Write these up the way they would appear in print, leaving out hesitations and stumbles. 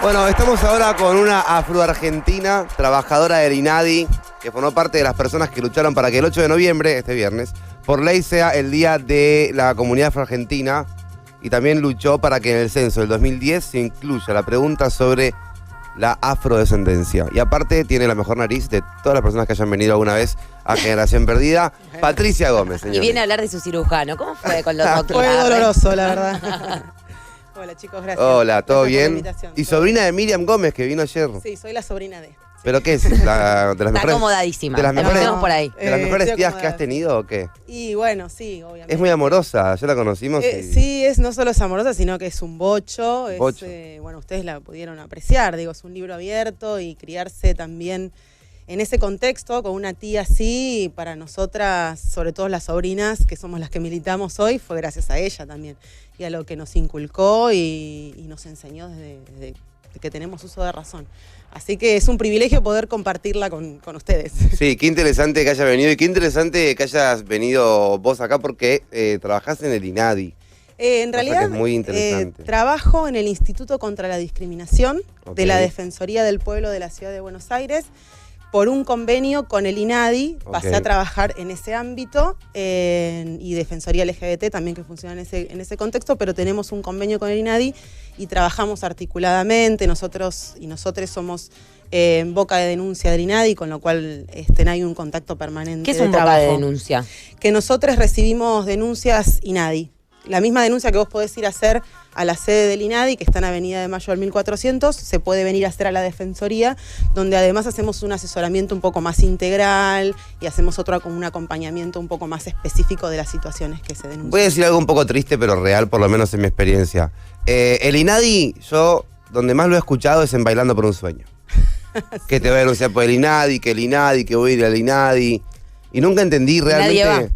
Bueno, estamos ahora con una afroargentina, trabajadora del INADI, que formó parte de las personas que lucharon para que el 8 de noviembre, este viernes, por ley sea el día de la comunidad afroargentina, y también luchó para que en el censo del 2010 se incluya la pregunta sobre la afrodescendencia. Y aparte tiene la mejor nariz de todas las personas que hayan venido alguna vez a Generación Perdida, Patricia Gómez, señor. Y viene a hablar de su cirujano. ¿Cómo fue con los doctores? Fue doloroso, la verdad. Hola chicos, gracias. Hola, ¿todo Gracias bien? Y sobrina de Miriam Gómez, que vino ayer. Sí, soy la sobrina de. ¿Pero qué es? De las Está mejores, acomodadísima. de las mejores, Empecemos por ahí. ¿De las mejores estoy tías que acomodada. has tenido o qué? Y bueno, sí, obviamente. Es muy amorosa, ya la conocimos. Sí, no solo es amorosa, sino que es un bocho. Bocho. Bueno, ustedes la pudieron apreciar, digo, es un libro abierto y criarse también en ese contexto con una tía así, para nosotras, sobre todo las sobrinas, que somos las que militamos hoy, fue gracias a ella también. Y a lo que nos inculcó y nos enseñó desde que tenemos uso de razón. Así que es un privilegio poder compartirla con ustedes. Sí, qué interesante que haya venido y qué interesante que hayas venido vos acá porque trabajás en el INADI. En Cosa realidad, que es muy interesante. trabajo en el Instituto contra la Discriminación Ok. de la Defensoría del Pueblo de la Ciudad de Buenos Aires. Por un convenio con el INADI, pasé Ok. a trabajar en ese ámbito y Defensoría LGBT también que funciona en ese contexto, pero tenemos un convenio con el INADI y trabajamos articuladamente. Nosotros y nosotros somos en boca de denuncia del INADI, con lo cual hay un contacto permanente. ¿Qué es de un boca trabajo. de denuncia? Que nosotros recibimos denuncias INADI. La misma denuncia que vos podés ir a hacer a la sede del INADI, que está en Avenida de Mayo del 1400, se puede venir a hacer a la Defensoría, donde además hacemos un asesoramiento un poco más integral y hacemos un acompañamiento un poco más específico de las situaciones que se denuncian. Voy a decir algo un poco triste, pero real, por lo menos en mi experiencia. El INADI, yo donde más lo he escuchado es en Bailando por un Sueño. Sí. Que te voy a denunciar por el INADI, que voy a ir al INADI. Y nunca entendí realmente. Nadie va.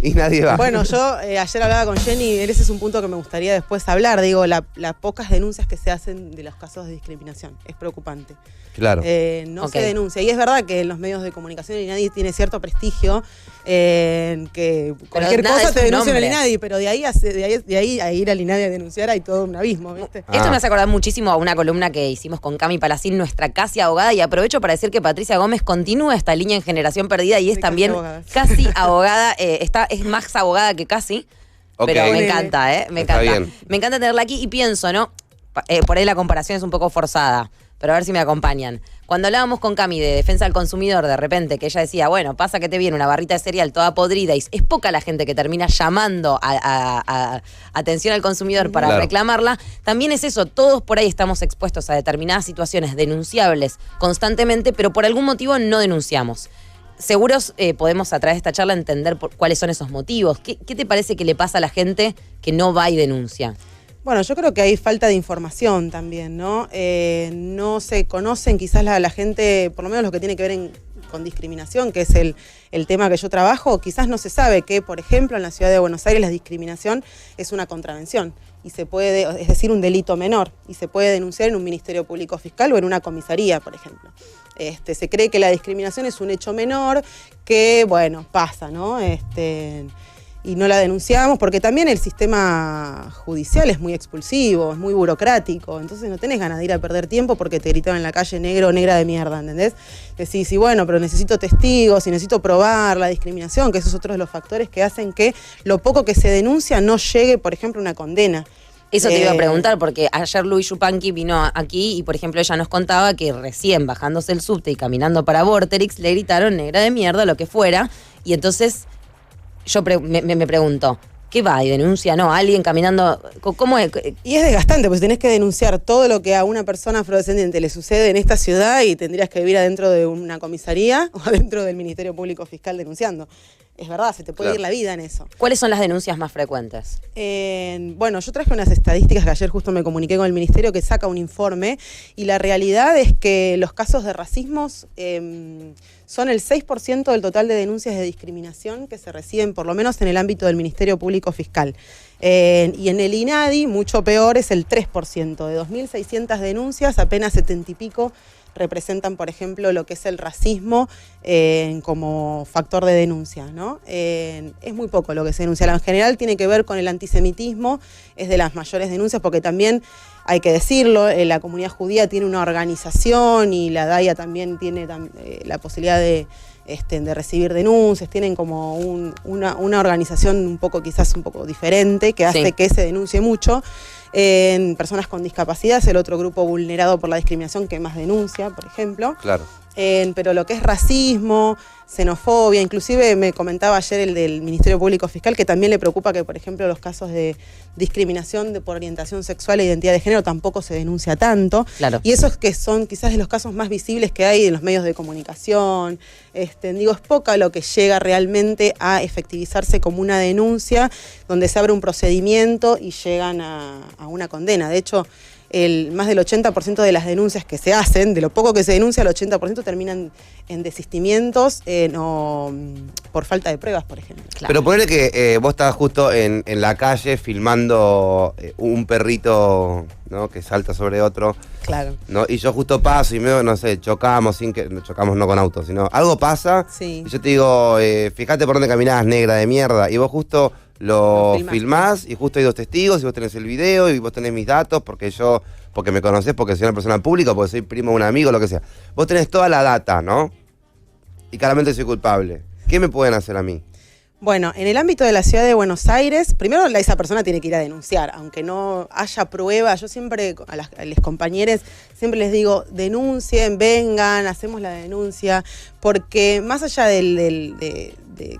Y nadie va. Bueno, yo ayer hablaba con Jenny, ese es un punto que me gustaría después hablar. Digo, las pocas denuncias que se hacen de los casos de discriminación. Es preocupante. Claro. No se denuncia. Y es verdad que en los medios de comunicación el INADI tiene cierto prestigio, que cualquier nada cosa es te un denuncia en el nombre. INADI, pero de ahí a ir al INADI a denunciar hay todo un abismo, ¿viste? Esto me hace acordar muchísimo a una columna que hicimos con Cami Palacín, nuestra casi abogada, y aprovecho para decir que Patricia Gómez continúa esta línea en Generación Perdida y es Soy también casi abogada. casi abogada, es más abogada que casi, Ok. pero me encanta, me Está encanta. bien. Me encanta tenerla aquí y pienso, ¿no? Por ahí la comparación es un poco forzada, pero a ver si me acompañan. Cuando hablábamos con Cami de defensa del consumidor, de repente, que ella decía, bueno, pasa que te viene una barrita de cereal toda podrida y es poca la gente que termina llamando a atención al consumidor para Claro. reclamarla, también es eso, todos por ahí estamos expuestos a determinadas situaciones denunciables constantemente, pero por algún motivo no denunciamos. Seguros podemos a través de esta charla entender cuáles son esos motivos. ¿Qué te parece que le pasa a la gente que no va y denuncia? Bueno, yo creo que hay falta de información también, ¿no? No se conocen quizás la gente, por lo menos lo que tiene que ver con discriminación, que es el tema que yo trabajo, quizás no se sabe que, por ejemplo, en la ciudad de Buenos Aires la discriminación es una contravención y se puede, es decir, un delito menor, y se puede denunciar en un Ministerio Público Fiscal o en una comisaría, por ejemplo. Se cree que la discriminación es un hecho menor que, bueno, pasa, ¿no? Y no la denunciamos porque también el sistema judicial es muy expulsivo, es muy burocrático, entonces no tenés ganas de ir a perder tiempo porque te gritaron en la calle negro o negra de mierda, ¿entendés? Decís, sí, bueno, pero necesito testigos y necesito probar la discriminación, que esos son otros de los factores que hacen que lo poco que se denuncia no llegue, por ejemplo, a una condena. Eso te iba a preguntar, porque ayer Luis Yupanqui vino aquí y, por ejemplo, ella nos contaba que recién bajándose el subte y caminando para Vorterix le gritaron negra de mierda, lo que fuera, y entonces yo me pregunto, ¿qué va? ¿Y denuncia? No, alguien caminando, ¿cómo es? Y es desgastante, pues tenés que denunciar todo lo que a una persona afrodescendiente le sucede en esta ciudad y tendrías que vivir adentro de una comisaría o adentro del Ministerio Público Fiscal denunciando. Es verdad, se te puede ir la vida en eso. ¿Cuáles son las denuncias más frecuentes? Bueno, yo traje unas estadísticas que ayer justo me comuniqué con el Ministerio que saca un informe y la realidad es que los casos de racismos son el 6% del total de denuncias de discriminación que se reciben por lo menos en el ámbito del Ministerio Público Fiscal. Y en el INADI, mucho peor, es el 3%. De 2.600 denuncias, apenas 70 y pico representan, por ejemplo, lo que es el racismo como factor de denuncia, ¿no? Es muy poco lo que se denuncia. En general tiene que ver con el antisemitismo, es de las mayores denuncias, porque también, hay que decirlo, la comunidad judía tiene una organización y la DAIA también tiene la posibilidad de recibir denuncias, tienen como una organización quizás un poco diferente, que hace que se denuncie mucho. En personas con discapacidad es el otro grupo vulnerado por la discriminación que más denuncia, por ejemplo. Claro. Pero lo que es racismo, xenofobia, inclusive me comentaba ayer el del Ministerio Público Fiscal que también le preocupa que, por ejemplo, los casos de discriminación por orientación sexual e identidad de género tampoco se denuncia tanto. Claro. Y esos que son quizás de los casos más visibles que hay en los medios de comunicación. Es poca lo que llega realmente a efectivizarse como una denuncia, donde se abre un procedimiento y llegan a una condena. De hecho, más del 80% de las denuncias que se hacen, de lo poco que se denuncia, el 80% terminan en desistimientos o por falta de pruebas, por ejemplo. Claro. Pero ponele que vos estabas justo en la calle filmando un perrito, ¿no?, que salta sobre otro. Claro. ¿No? Y yo justo paso y no sé, chocamos no con autos, sino algo pasa. Sí. Y yo te digo, fíjate por dónde caminás, negra de mierda. Y vos justo lo filmás y justo hay 2 testigos y vos tenés el video y vos tenés mis datos porque me conocés, porque soy una persona pública, porque soy primo de un amigo, lo que sea. Vos tenés toda la data, ¿no? Y claramente soy culpable. ¿Qué me pueden hacer a mí? Bueno, en el ámbito de la ciudad de Buenos Aires, primero esa persona tiene que ir a denunciar, aunque no haya prueba. Yo siempre a los compañeros siempre les digo, denuncien, vengan, hacemos la denuncia, porque más allá de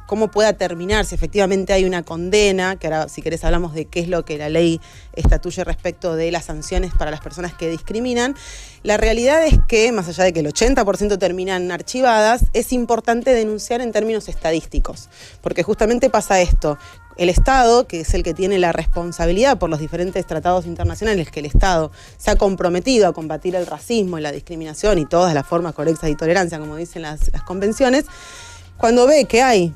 cómo pueda terminar, si efectivamente hay una condena, que ahora si querés hablamos de qué es lo que la ley estatuye respecto de las sanciones para las personas que discriminan, la realidad es que, más allá de que el 80% terminan archivadas, es importante denunciar en términos estadísticos, porque justamente pasa esto. El Estado, que es el que tiene la responsabilidad por los diferentes tratados internacionales, que el Estado se ha comprometido a combatir el racismo y la discriminación y todas las formas correctas de tolerancia, como dicen las convenciones, cuando ve que hay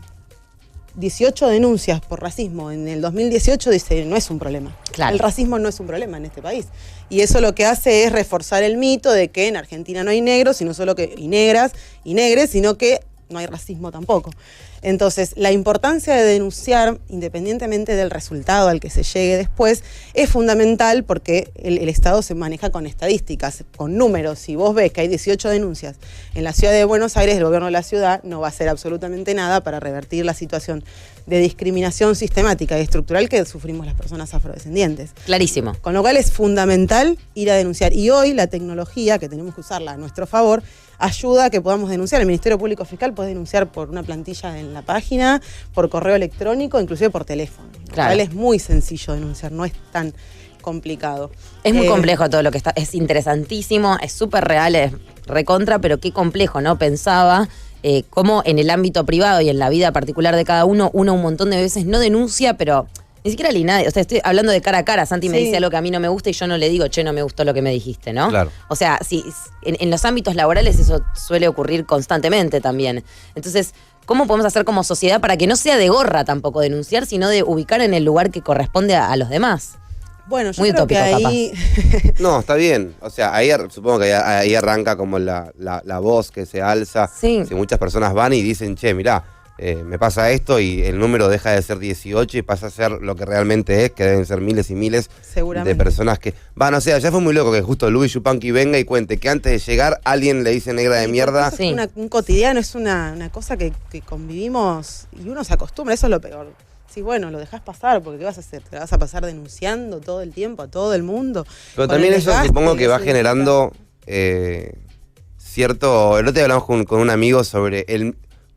18 denuncias por racismo en el 2018, dice, no es un problema. Claro. El racismo no es un problema en este país. Y eso lo que hace es reforzar el mito de que en Argentina no hay negros, y negras y negres, sino que no hay racismo tampoco. Entonces, la importancia de denunciar, independientemente del resultado al que se llegue después, es fundamental porque el Estado se maneja con estadísticas, con números. Si vos ves que hay 18 denuncias en la ciudad de Buenos Aires, el gobierno de la ciudad no va a hacer absolutamente nada para revertir la situación de discriminación sistemática y estructural que sufrimos las personas afrodescendientes. Clarísimo. Con lo cual es fundamental ir a denunciar. Y hoy la tecnología, que tenemos que usarla a nuestro favor, ayuda a que podamos denunciar. El Ministerio Público Fiscal puede denunciar por una plantilla en la página, por correo electrónico, inclusive por teléfono. Claro. Es muy sencillo denunciar, no es tan complicado. Es muy complejo todo lo que está, es interesantísimo, es súper real, es recontra, pero qué complejo, ¿no? Pensaba cómo en el ámbito privado y en la vida particular de cada uno un montón de veces no denuncia, pero ni siquiera nadie. O sea, estoy hablando de cara a cara. Santi me dice algo que a mí no me gusta y yo no le digo, che, no me gustó lo que me dijiste, ¿no? Claro. O sea, si en los ámbitos laborales eso suele ocurrir constantemente también. Entonces, ¿cómo podemos hacer como sociedad para que no sea de gorra tampoco denunciar, sino de ubicar en el lugar que corresponde a los demás? Bueno, yo muy creo utópico, que ahí... No, está bien. O sea, supongo que ahí arranca como la voz que se alza. Sí. Si muchas personas van y dicen, che, mirá, me pasa esto y el número deja de ser 18 y pasa a ser lo que realmente es, que deben ser miles y miles de personas que... O sea, ya fue muy loco que justo Luis Yupanqui venga y cuente que antes de llegar alguien le dice negra de mierda. Eso es un cotidiano, es una cosa que convivimos y uno se acostumbra, eso es lo peor. Sí, bueno, lo dejás pasar, porque ¿qué vas a hacer? ¿Te vas a pasar denunciando todo el tiempo a todo el mundo? Pero también eso supongo que va generando cierto... El otro día hablamos con un amigo sobre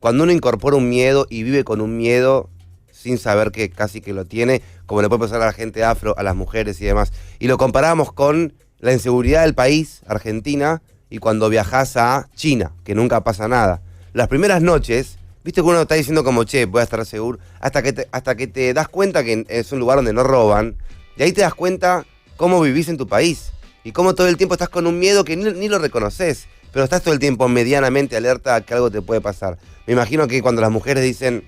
cuando uno incorpora un miedo y vive con un miedo sin saber que casi que lo tiene, como le puede pasar a la gente afro, a las mujeres y demás. Y lo comparábamos con la inseguridad del país, Argentina, y cuando viajás a China, que nunca pasa nada. Las primeras noches... Viste que uno está diciendo como, che, voy a estar seguro, hasta que te das cuenta que es un lugar donde no roban, y ahí te das cuenta cómo vivís en tu país, y cómo todo el tiempo estás con un miedo que ni lo reconoces, pero estás todo el tiempo medianamente alerta a que algo te puede pasar. Me imagino que cuando las mujeres dicen,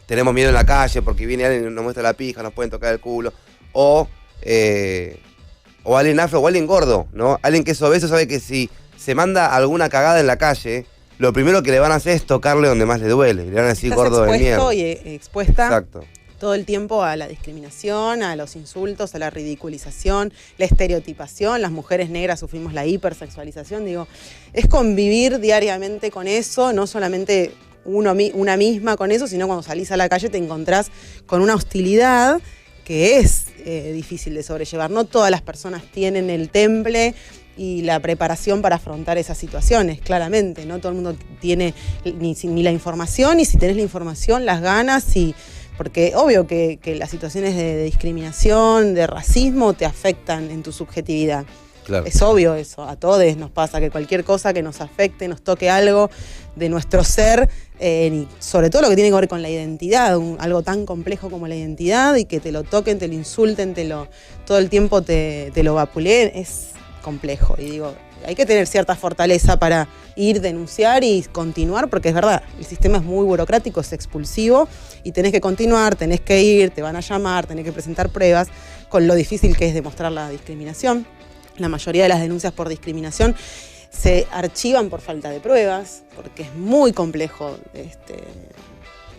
tenemos miedo en la calle porque viene alguien y nos muestra la pija, nos pueden tocar el culo. O alguien afro o alguien gordo, ¿no? Alguien que es obeso sabe que si se manda alguna cagada en la calle, lo primero que le van a hacer es tocarle donde más le duele. Le van a decir gordo de mierda. Y expuesta. Exacto. Todo el tiempo a la discriminación, a los insultos, a la ridiculización, la estereotipación. Las mujeres negras sufrimos la hipersexualización. Digo, es convivir diariamente con eso, no solamente una misma con eso, sino cuando salís a la calle te encontrás con una hostilidad que es difícil de sobrellevar. No todas las personas tienen el temple y la preparación para afrontar esas situaciones, claramente. No todo el mundo tiene ni la información, y si tenés la información, las ganas, porque obvio que las situaciones de discriminación, de racismo, te afectan en tu subjetividad. Claro. Es obvio eso, a todos nos pasa que cualquier cosa que nos afecte, nos toque algo de nuestro ser, y sobre todo lo que tiene que ver con la identidad, algo tan complejo como la identidad, y que te lo toquen, te lo insulten, todo el tiempo te lo vapuleen, es complejo. Y digo, hay que tener cierta fortaleza para ir, denunciar y continuar, porque es verdad, el sistema es muy burocrático, es expulsivo, y tenés que continuar, tenés que ir, te van a llamar, tenés que presentar pruebas, con lo difícil que es demostrar la discriminación. La mayoría de las denuncias por discriminación se archivan por falta de pruebas, porque es muy complejo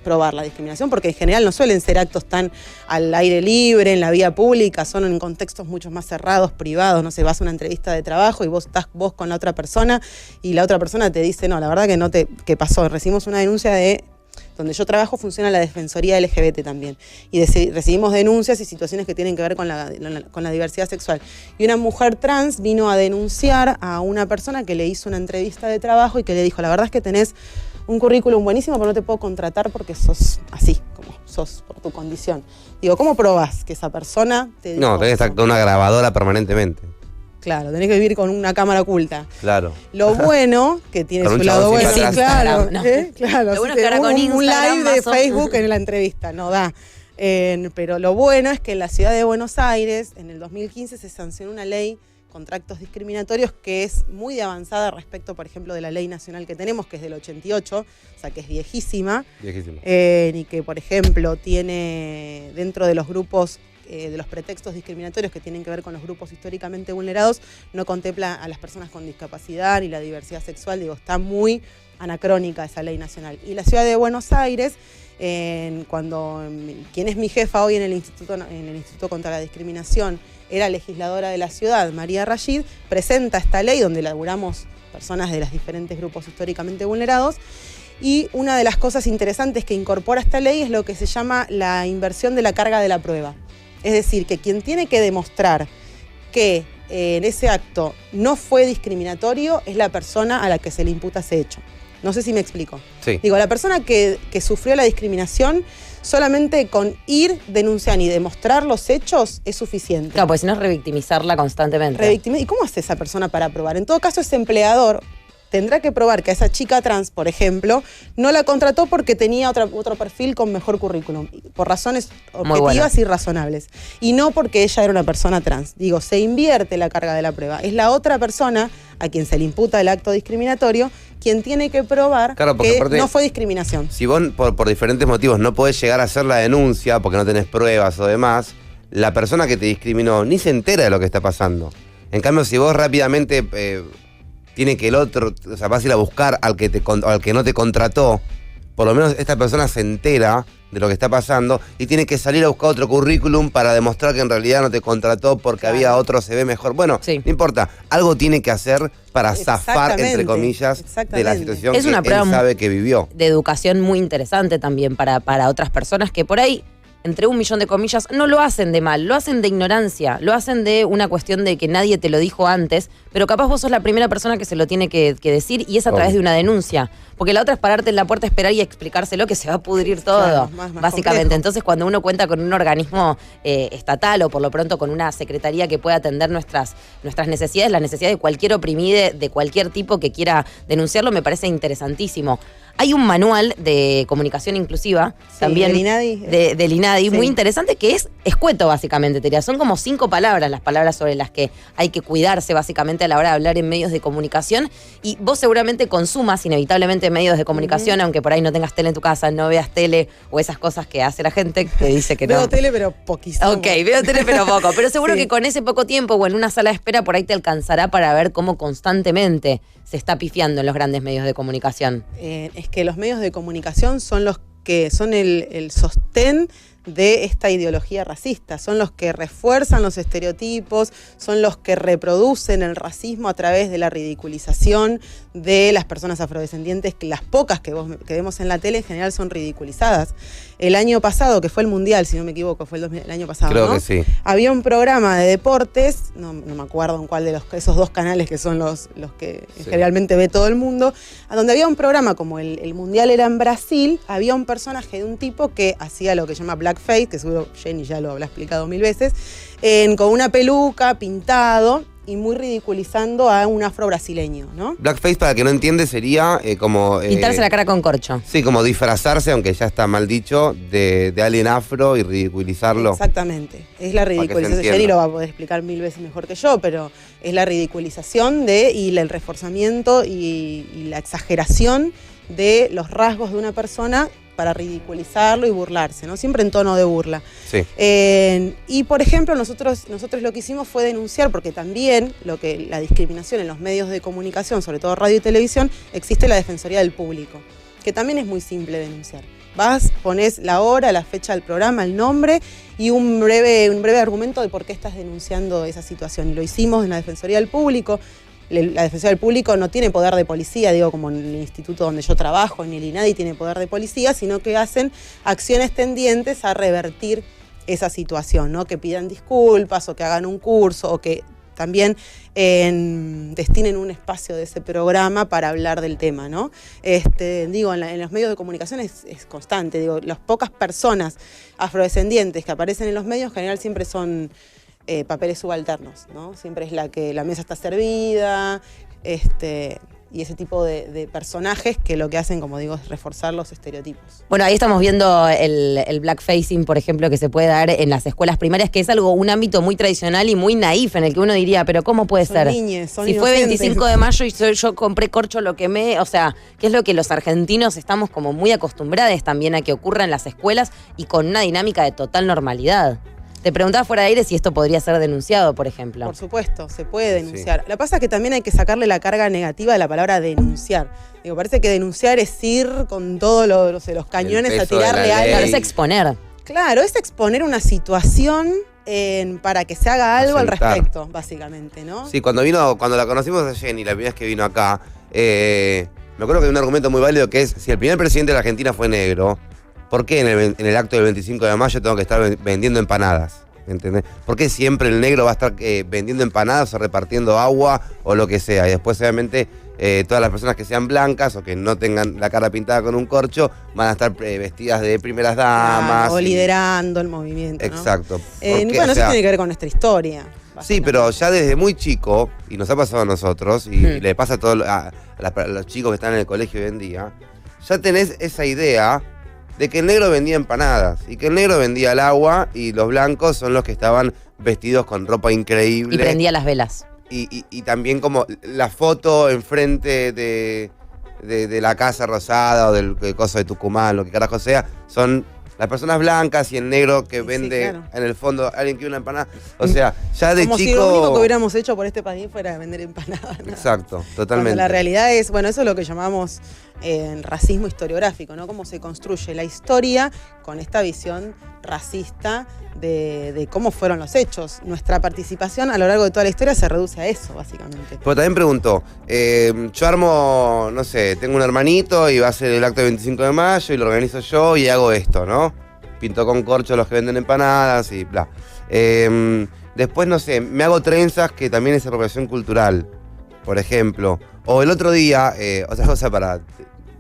probar la discriminación, porque en general no suelen ser actos tan al aire libre, en la vía pública, son en contextos mucho más cerrados, privados. No sé, vas a una entrevista de trabajo y vos estás con la otra persona y la otra persona te dice, no, la verdad que ¿qué pasó? Recibimos una denuncia donde yo trabajo funciona la Defensoría LGBT también, y recibimos denuncias y situaciones que tienen que ver con la diversidad sexual. Y una mujer trans vino a denunciar a una persona que le hizo una entrevista de trabajo y que le dijo, la verdad es que tenés un currículum buenísimo, pero no te puedo contratar porque sos así, como sos por tu condición. Digo, ¿cómo probás que esa persona te dijo? No, tenés que estar con una grabadora permanentemente. Claro, tenés que vivir con una cámara oculta. Claro. Lo bueno, que tiene su lado bueno, sin claro, no. Claro, lo bueno sí, es que ahora con un Instagram live de Facebook en la entrevista, no da. Pero lo bueno es que en la ciudad de Buenos Aires, en el 2015, se sancionó una ley contra actos discriminatorios que es muy de avanzada respecto, por ejemplo, de la ley nacional que tenemos, que es del 88, o sea, que es viejísima. Viejísima. Y que, por ejemplo, tiene dentro de los grupos, de los pretextos discriminatorios que tienen que ver con los grupos históricamente vulnerados, no contempla a las personas con discapacidad ni la diversidad sexual. Digo, está muy anacrónica esa ley nacional. Y la ciudad de Buenos Aires, quien es mi jefa hoy en el Instituto contra la Discriminación, era legisladora de la ciudad, María Rashid, presenta esta ley donde laburamos personas de los diferentes grupos históricamente vulnerados. Y una de las cosas interesantes que incorpora esta ley es lo que se llama la inversión de la carga de la prueba. Es decir, que quien tiene que demostrar que en ese acto no fue discriminatorio es la persona a la que se le imputa ese hecho. No sé si me explico. Sí. Digo, la persona que sufrió la discriminación, solamente con ir, denunciar y demostrar los hechos es suficiente. Claro, porque si no es revictimizarla constantemente. ¿Y cómo hace esa persona para probar? En todo caso, ese empleador tendrá que probar que a esa chica trans, por ejemplo, no la contrató porque tenía otro perfil con mejor currículum, por razones objetivas y razonables, y no porque ella era una persona trans. Digo, se invierte la carga de la prueba. Es la otra persona a quien se le imputa el acto discriminatorio quien tiene que probar que aparte, no fue discriminación. Si vos por diferentes motivos no podés llegar a hacer la denuncia porque no tenés pruebas o demás, la persona que te discriminó ni se entera de lo que está pasando. En cambio, si vos rápidamente tiene que el otro, o sea, vas a ir a buscar al que no te contrató, por lo menos esta persona se entera de lo que está pasando y tiene que salir a buscar otro currículum para demostrar que en realidad no te contrató porque había otro CV mejor. Bueno, sí, no importa, algo tiene que hacer para zafar, entre comillas, de la situación es una que él sabe que vivió. De educación muy interesante también para otras personas que por ahí, entre 1.000.000 de comillas, no lo hacen de mal, lo hacen de ignorancia, lo hacen de una cuestión de que nadie te lo dijo antes, pero capaz vos sos la primera persona que se lo tiene que decir, y es a través de una denuncia. Porque la otra es pararte en la puerta, esperar y explicárselo, que se va a pudrir todo, claro, más básicamente. Complejo. Entonces, cuando uno cuenta con un organismo estatal o por lo pronto con una secretaría que pueda atender nuestras necesidades, la necesidad de cualquier oprimide, de cualquier tipo que quiera denunciarlo, me parece interesantísimo. Hay un manual de comunicación inclusiva, Sí, también del INADI. del INADI, Sí. muy interesante, que es escueto básicamente, te diría. Son como 5 palabras, las palabras sobre las que hay que cuidarse básicamente a la hora de hablar en medios de comunicación. Y vos seguramente consumas inevitablemente medios de comunicación, aunque por ahí no tengas tele en tu casa, no veas tele o esas cosas que hace la gente que dice que no. Veo tele, pero poquísimo. Ok, veo tele pero poco. Pero seguro Sí. que con ese poco tiempo o en una sala de espera por ahí te alcanzará para ver cómo constantemente se está pifiando en los grandes medios de comunicación. Es que los medios de comunicación son los que son el sostén de esta ideología racista, son los que refuerzan los estereotipos, son los que reproducen el racismo a través de la ridiculización de las personas afrodescendientes, que las pocas que vemos en la tele en general son ridiculizadas. El año pasado, que fue el Mundial, si no me equivoco, fue el año pasado, Creo ¿no? que sí. Había un programa de deportes, no me acuerdo en cuál de esos 2 canales que son los que Sí. generalmente ve todo el mundo, a donde había un programa como el Mundial era en Brasil, había un personaje de un tipo que hacía lo que se llama blackface, que seguro Jenny ya lo habrá explicado 1000 veces, con una peluca, pintado y muy ridiculizando a un afro-brasileño, ¿no? Blackface, para que no entiende, sería como... Pintarse la cara con corcho. Sí, como disfrazarse, aunque ya está mal dicho, de alguien afro y ridiculizarlo. Exactamente. Es la que se ridiculización. entienda. Jenny lo va a poder explicar 1000 veces mejor que yo, pero es la ridiculización y el reforzamiento y la exageración de los rasgos de una persona para ridiculizarlo y burlarse, ¿no? Siempre en tono de burla. Sí. Y por ejemplo, nosotros lo que hicimos fue denunciar, porque también la discriminación en los medios de comunicación, sobre todo radio y televisión, existe la Defensoría del Público, que también es muy simple denunciar. Vas, pones la hora, la fecha del programa, el nombre y un breve argumento de por qué estás denunciando esa situación. Y lo hicimos en la Defensoría del Público. La Defensoría del Público no tiene poder de policía, digo, como en el instituto donde yo trabajo, ni el INADI tiene poder de policía, sino que hacen acciones tendientes a revertir esa situación, ¿no? Que pidan disculpas o que hagan un curso o que también destinen un espacio de ese programa para hablar del tema, ¿no? Digo, en los medios de comunicación es constante, digo, las pocas personas afrodescendientes que aparecen en los medios en general siempre son papeles subalternos, ¿no? Siempre es la mesa está servida, y ese tipo de personajes que lo que hacen, como digo, es reforzar los estereotipos. Bueno, ahí estamos viendo el blackfacing, por ejemplo, que se puede dar en las escuelas primarias, que es un ámbito muy tradicional y muy naif, en el que uno diría, pero ¿cómo puede Son ser? niñes, son si fue inocentes. 25 de mayo y yo compré corcho, lo quemé, o sea, que es lo que los argentinos estamos como muy acostumbrados también a que ocurra en las escuelas y con una dinámica de total normalidad. Te preguntaba fuera de aire si esto podría ser denunciado, por ejemplo. Por supuesto, se puede denunciar. Lo que pasa es que también hay que sacarle la carga negativa de la palabra denunciar. Digo, parece que denunciar es ir con todos los cañones El a peso de tirarle la a ley. Claro, alguien. es exponer. Claro, es exponer una situación para que se haga algo al Asentar. respecto, básicamente, ¿no? Sí, cuando la conocimos a Jenny, la primera vez que vino acá, me acuerdo que hay un argumento muy válido que es, si el primer presidente de la Argentina fue negro, ¿por qué en el acto del 25 de mayo tengo que estar vendiendo empanadas? ¿Entendés? ¿Por qué siempre el negro va a estar vendiendo empanadas o repartiendo agua o lo que sea? Y después, obviamente, todas las personas que sean blancas o que no tengan la cara pintada con un corcho van a estar vestidas de primeras damas. O y- liderando el movimiento, ¿no? Exacto. Bueno, Porque, o eso sea, tiene que ver con nuestra historia. sí, pero ya desde muy chico, y nos ha pasado a nosotros, y le pasa a todos a los chicos que están en el colegio hoy en día, ya tenés esa idea de que el negro vendía empanadas, y que el negro vendía el agua, y los blancos son los que estaban vestidos con ropa increíble. Y prendía las velas. Y también como la foto enfrente de la Casa Rosada o del coso de Tucumán, lo que carajo sea, son las personas blancas y el negro que Sí, vende claro. en el fondo alguien quiere una empanada. O sea, ya de Como chico... si lo único que hubiéramos hecho por este país fuera vender empanadas, ¿no? Exacto, Cuando totalmente. la realidad es, bueno, eso es lo que llamamos racismo historiográfico, ¿no? Cómo se construye la historia con esta visión racista de cómo fueron los hechos. Nuestra participación a lo largo de toda la historia se reduce a eso, básicamente. Pero también preguntó, yo armo, no sé, tengo un hermanito y va a ser el acto del 25 de mayo y lo organizo yo y hago esto, ¿no? Pinto con corcho los que venden empanadas y bla. Después, no sé, me hago trenzas, que también es apropiación cultural, por ejemplo. O el otro día, otra cosa para...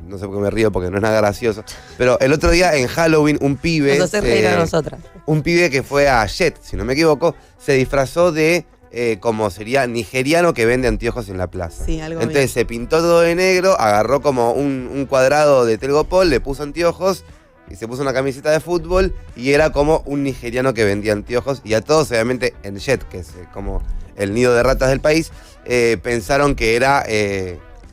No sé por qué me río porque no es nada gracioso. Pero el otro día en Halloween un pibe... Nos hace reír a nosotras. Un pibe que fue a Jet, si no me equivoco, se disfrazó de como sería nigeriano que vende anteojos en la plaza. Sí, algo Entonces bien. se pintó todo de negro, agarró como un cuadrado de telgopol, le puso anteojos y se puso una camiseta de fútbol y era como un nigeriano que vendía anteojos. Y a todos, obviamente, en Jet, que es como el nido de ratas del país, pensaron que era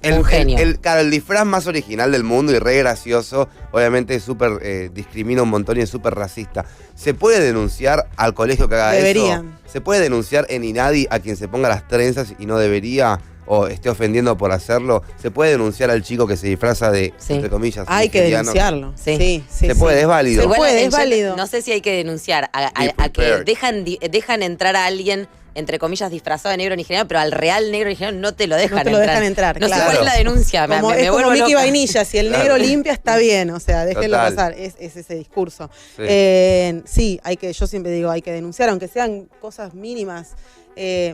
un genio. Claro, el disfraz más original del mundo y re gracioso. Obviamente súper discrimina un montón y es súper racista. ¿Se puede denunciar al colegio que haga Deberían. eso? ¿Se puede denunciar en INADI a quien se ponga las trenzas y no debería o esté ofendiendo por hacerlo? ¿Se puede denunciar al chico que se disfraza de, Sí. entre comillas, Hay que nigeriano? denunciarlo. Sí. Sí, sí, Se sí. puede, es válido. Se Igual puede, en es Jet, válido. no sé si hay que denunciar a que prepared. dejan entrar a alguien, entre comillas, disfrazado de negro nigeriano, pero al real negro nigeriano no te lo dejan No te lo dejan entrar, No sé claro. cuál es la denuncia. Como, me es como vuelvo Mickey loca. Vainilla, si el Claro. negro limpia está bien, o sea, déjenlo Total. pasar, es ese discurso. Sí. Sí, yo siempre digo, hay que denunciar, aunque sean cosas mínimas,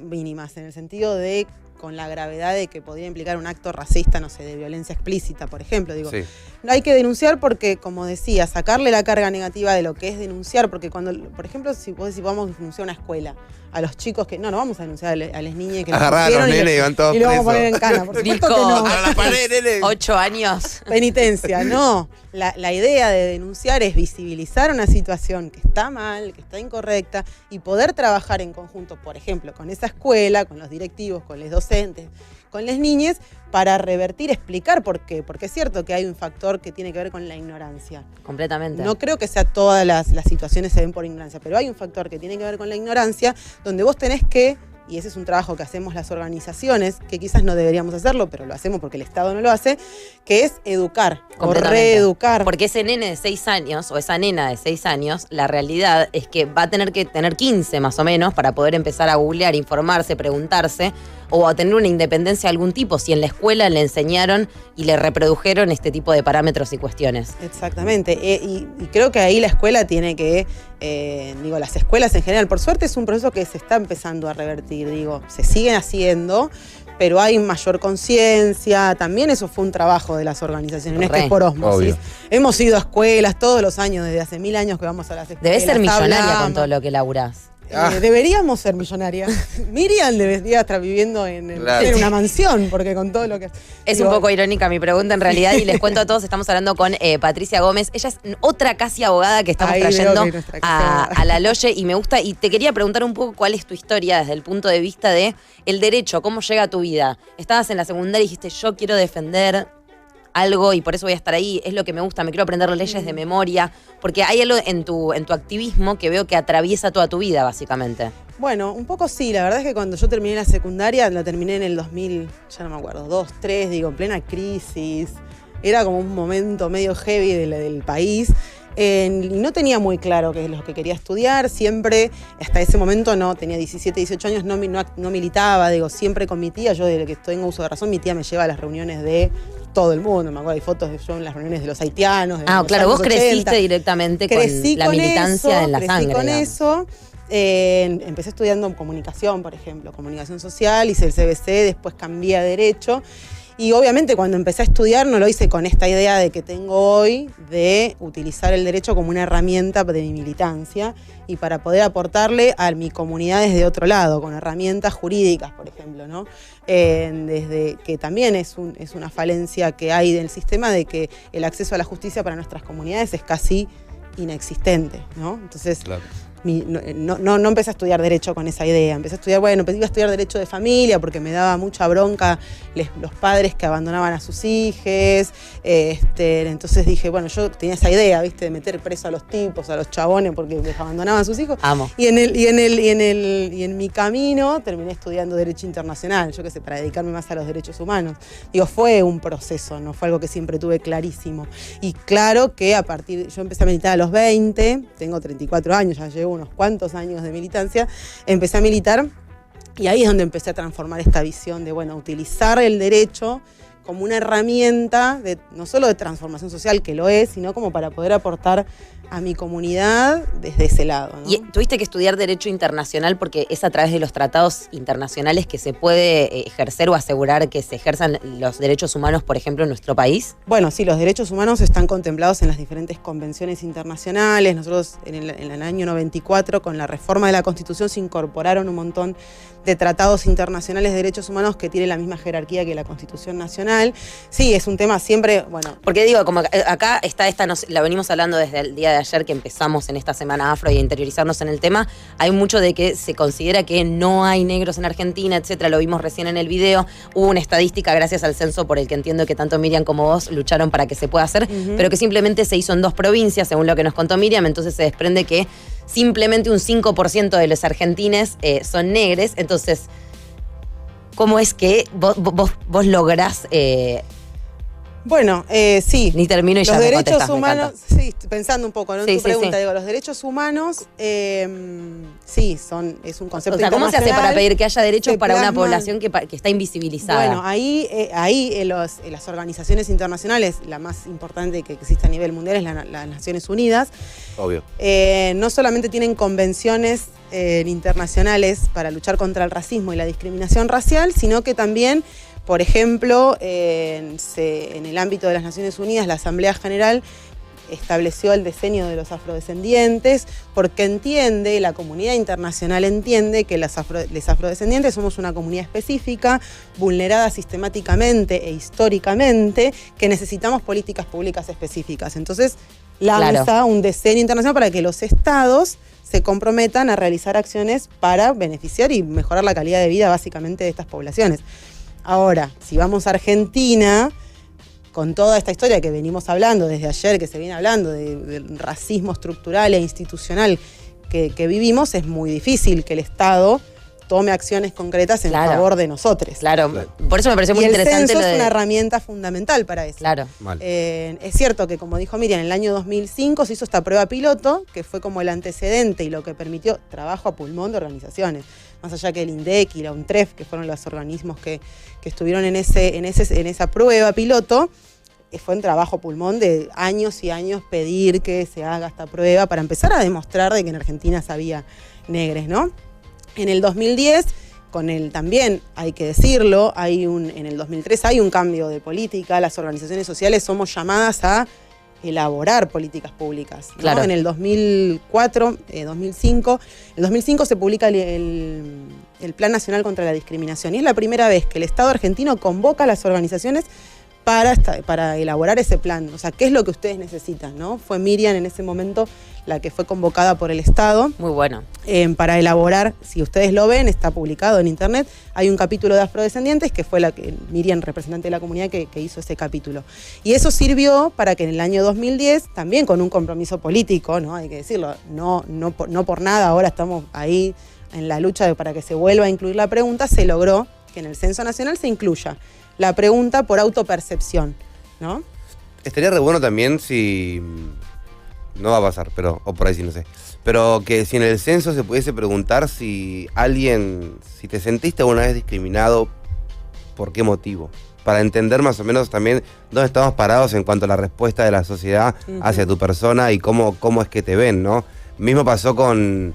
mínimas, en el sentido de con la gravedad de que podría implicar un acto racista, no sé, de violencia explícita, por ejemplo. Digo, Sí. hay que denunciar porque, como decía, sacarle la carga negativa de lo que es denunciar, porque cuando, por ejemplo, si vos decís, vamos a denunciar una escuela, a los chicos que, no vamos a denunciar a las niñas que Agarrar a los pusieron nenes y van todos y lo vamos a presos. poner en cana, por supuesto Nico, que no. ¡A la pared, nene! 8 años. Penitencia, no. La idea de denunciar es visibilizar una situación que está mal, que está incorrecta y poder trabajar en conjunto, por ejemplo, con esa escuela, con los directivos, con los docentes, con las niñas, para revertir, explicar por qué. Porque es cierto que hay un factor que tiene que ver con la ignorancia. Completamente. No creo que sea todas las situaciones se den por ignorancia, pero hay un factor que tiene que ver con la ignorancia, donde vos tenés que, y ese es un trabajo que hacemos las organizaciones, que quizás no deberíamos hacerlo, pero lo hacemos porque el Estado no lo hace, que es educar o Completamente. reeducar. Porque ese nene de 6 años o esa nena de 6 años, la realidad es que va a tener que tener 15 más o menos para poder empezar a googlear, informarse, preguntarse o a tener una independencia de algún tipo si en la escuela le enseñaron y le reprodujeron este tipo de parámetros y cuestiones. Exactamente, y creo que ahí la escuela tiene que, las escuelas en general, por suerte es un proceso que se está empezando a revertir, se siguen haciendo, pero hay mayor conciencia, también eso fue un trabajo de las organizaciones, no es que es por ósmosis. Obvio. Hemos ido a escuelas todos los años, desde hace 1000 años que vamos a las escuelas. Debes ser millonaria con hablamos. todo lo que laburás. Deberíamos ser millonarias. Miriam debería estar viviendo en Claro. una mansión, porque con todo lo que... Es un poco irónica mi pregunta en realidad y les cuento a todos, estamos hablando con Patricia Gómez. Ella es otra casi abogada que estamos Ahí trayendo veo que nuestra casi abogada. a la Loye y me gusta. Y te quería preguntar un poco cuál es tu historia desde el punto de vista de el derecho, cómo llega a tu vida. Estabas en la secundaria y dijiste, yo quiero defender algo y por eso voy a estar ahí, es lo que me gusta, me quiero aprender leyes de memoria, porque hay algo en tu activismo que veo que atraviesa toda tu vida, básicamente. Bueno, un poco sí, la verdad es que cuando yo terminé la secundaria, la terminé en el 2000, ya no me acuerdo, 2, 3, en plena crisis, era como un momento medio heavy del país. Y no tenía muy claro qué es lo que quería estudiar, siempre, hasta ese momento no, tenía 17, 18 años, no militaba, siempre con mi tía, yo desde que tengo uso de razón, mi tía me lleva a las reuniones de todo el mundo, me acuerdo, hay fotos de yo en las reuniones de los haitianos. De los Claro, vos años 80. creciste directamente con la militancia en la sangre. Con digamos. eso, empecé estudiando comunicación, por ejemplo, comunicación social, hice el CBC, después cambié a Derecho. Y obviamente cuando empecé a estudiar no lo hice con esta idea de que tengo hoy de utilizar el derecho como una herramienta de mi militancia y para poder aportarle a mi comunidad desde otro lado, con herramientas jurídicas, por ejemplo, ¿no? Desde que también es una falencia que hay del sistema de que el acceso a la justicia para nuestras comunidades es casi inexistente, ¿no? Entonces, Claro. no empecé a estudiar Derecho con esa idea. Empecé a estudiar, iba a estudiar Derecho de Familia porque me daba mucha bronca los padres que abandonaban a sus hijos. Entonces dije, bueno, yo tenía esa idea, ¿viste? De meter preso a los tipos, a los chabones porque les abandonaban a sus hijos. Amo. Y en mi camino terminé estudiando Derecho Internacional, yo qué sé, para dedicarme más a los derechos humanos. Fue un proceso, no fue algo que siempre tuve clarísimo. Y claro que yo empecé a militar a los 20, tengo 34 años, ya llevo unos cuantos años de militancia, empecé a militar y ahí es donde empecé a transformar esta visión de, utilizar el derecho como una herramienta no solo de transformación social, que lo es, sino como para poder aportar a mi comunidad desde ese lado, ¿no? Y tuviste que estudiar Derecho Internacional porque es a través de los tratados internacionales que se puede ejercer o asegurar que se ejerzan los derechos humanos, por ejemplo, en nuestro país. Bueno, sí, los derechos humanos están contemplados en las diferentes convenciones internacionales. Nosotros en el año 94, con la reforma de la Constitución, se incorporaron un montón de tratados internacionales de derechos humanos que tienen la misma jerarquía que la Constitución Nacional. Sí, es un tema siempre, bueno... Porque digo, como acá está la venimos hablando desde el día de ayer que empezamos en esta semana afro y a interiorizarnos en el tema, hay mucho de que se considera que no hay negros en Argentina, etcétera, lo vimos recién en el video, hubo una estadística gracias al censo por el que entiendo que tanto Miriam como vos lucharon para que se pueda hacer, pero que simplemente se hizo en 2 provincias, según lo que nos contó Miriam, entonces se desprende que simplemente un 5% de los argentines son negres, entonces, ¿cómo es que vos lográs... Bueno, sí. Ni termino y ya los me derechos contestás, humanos, sí, pensando un poco, ¿no? En tu pregunta, digo, los derechos humanos, sí, es un concepto internacional. O sea, ¿cómo se hace para pedir que haya derechos para una población que está invisibilizada? Bueno, ahí las organizaciones internacionales, la más importante que existe a nivel mundial es las Naciones Unidas. Obvio. No solamente tienen convenciones internacionales para luchar contra el racismo y la discriminación racial, sino que también... Por ejemplo, en el ámbito de las Naciones Unidas, la Asamblea General estableció el decenio de los afrodescendientes porque la comunidad internacional entiende que los afrodescendientes somos una comunidad específica, vulnerada sistemáticamente e históricamente, que necesitamos políticas públicas específicas. Entonces, lanza un decenio internacional para que los estados se comprometan a realizar acciones para beneficiar y mejorar la calidad de vida básicamente de estas poblaciones. Ahora, si vamos a Argentina, con toda esta historia que venimos hablando desde ayer, que se viene hablando del racismo estructural e institucional que vivimos, es muy difícil que el Estado tome acciones concretas en favor de nosotros. Claro, por eso me pareció muy interesante. El censo es una herramienta fundamental para eso. Claro. Es cierto que, como dijo Miriam, en el año 2005 se hizo esta prueba piloto, que fue como el antecedente y lo que permitió trabajo a pulmón de organizaciones. Más allá que el INDEC y la UNTREF, que fueron los organismos que estuvieron en esa prueba piloto, fue un trabajo pulmón de años y años pedir que se haga esta prueba para empezar a demostrar de que en Argentina había negres, ¿no? En el 2010, también hay que decirlo, en el 2003 hay un cambio de política, las organizaciones sociales somos llamadas a elaborar políticas públicas, ¿no? Claro. En el 2004, 2005, en 2005 se publica el Plan Nacional contra la Discriminación y es la primera vez que el Estado argentino convoca a las organizaciones para elaborar ese plan. O sea, ¿qué es lo que ustedes necesitan, no? Fue Miriam en ese momento la que fue convocada por el Estado. Muy bueno. Para elaborar, si ustedes lo ven, está publicado en internet, hay un capítulo de afrodescendientes que fue Miriam, representante de la comunidad, que hizo ese capítulo. Y eso sirvió para que en el año 2010, también con un compromiso político, ¿no? Hay que decirlo, no por nada, ahora estamos ahí en la lucha para que se vuelva a incluir la pregunta, se logró que en el Censo Nacional se incluya la pregunta por autopercepción, ¿no? Estaría re bueno también si... No va a pasar, o por ahí sí, no sé. Pero que si en el censo se pudiese preguntar si te sentiste alguna vez discriminado, ¿por qué motivo? Para entender más o menos también dónde estamos parados en cuanto a la respuesta de la sociedad hacia tu persona y cómo es que te ven, ¿no? Mismo pasó con...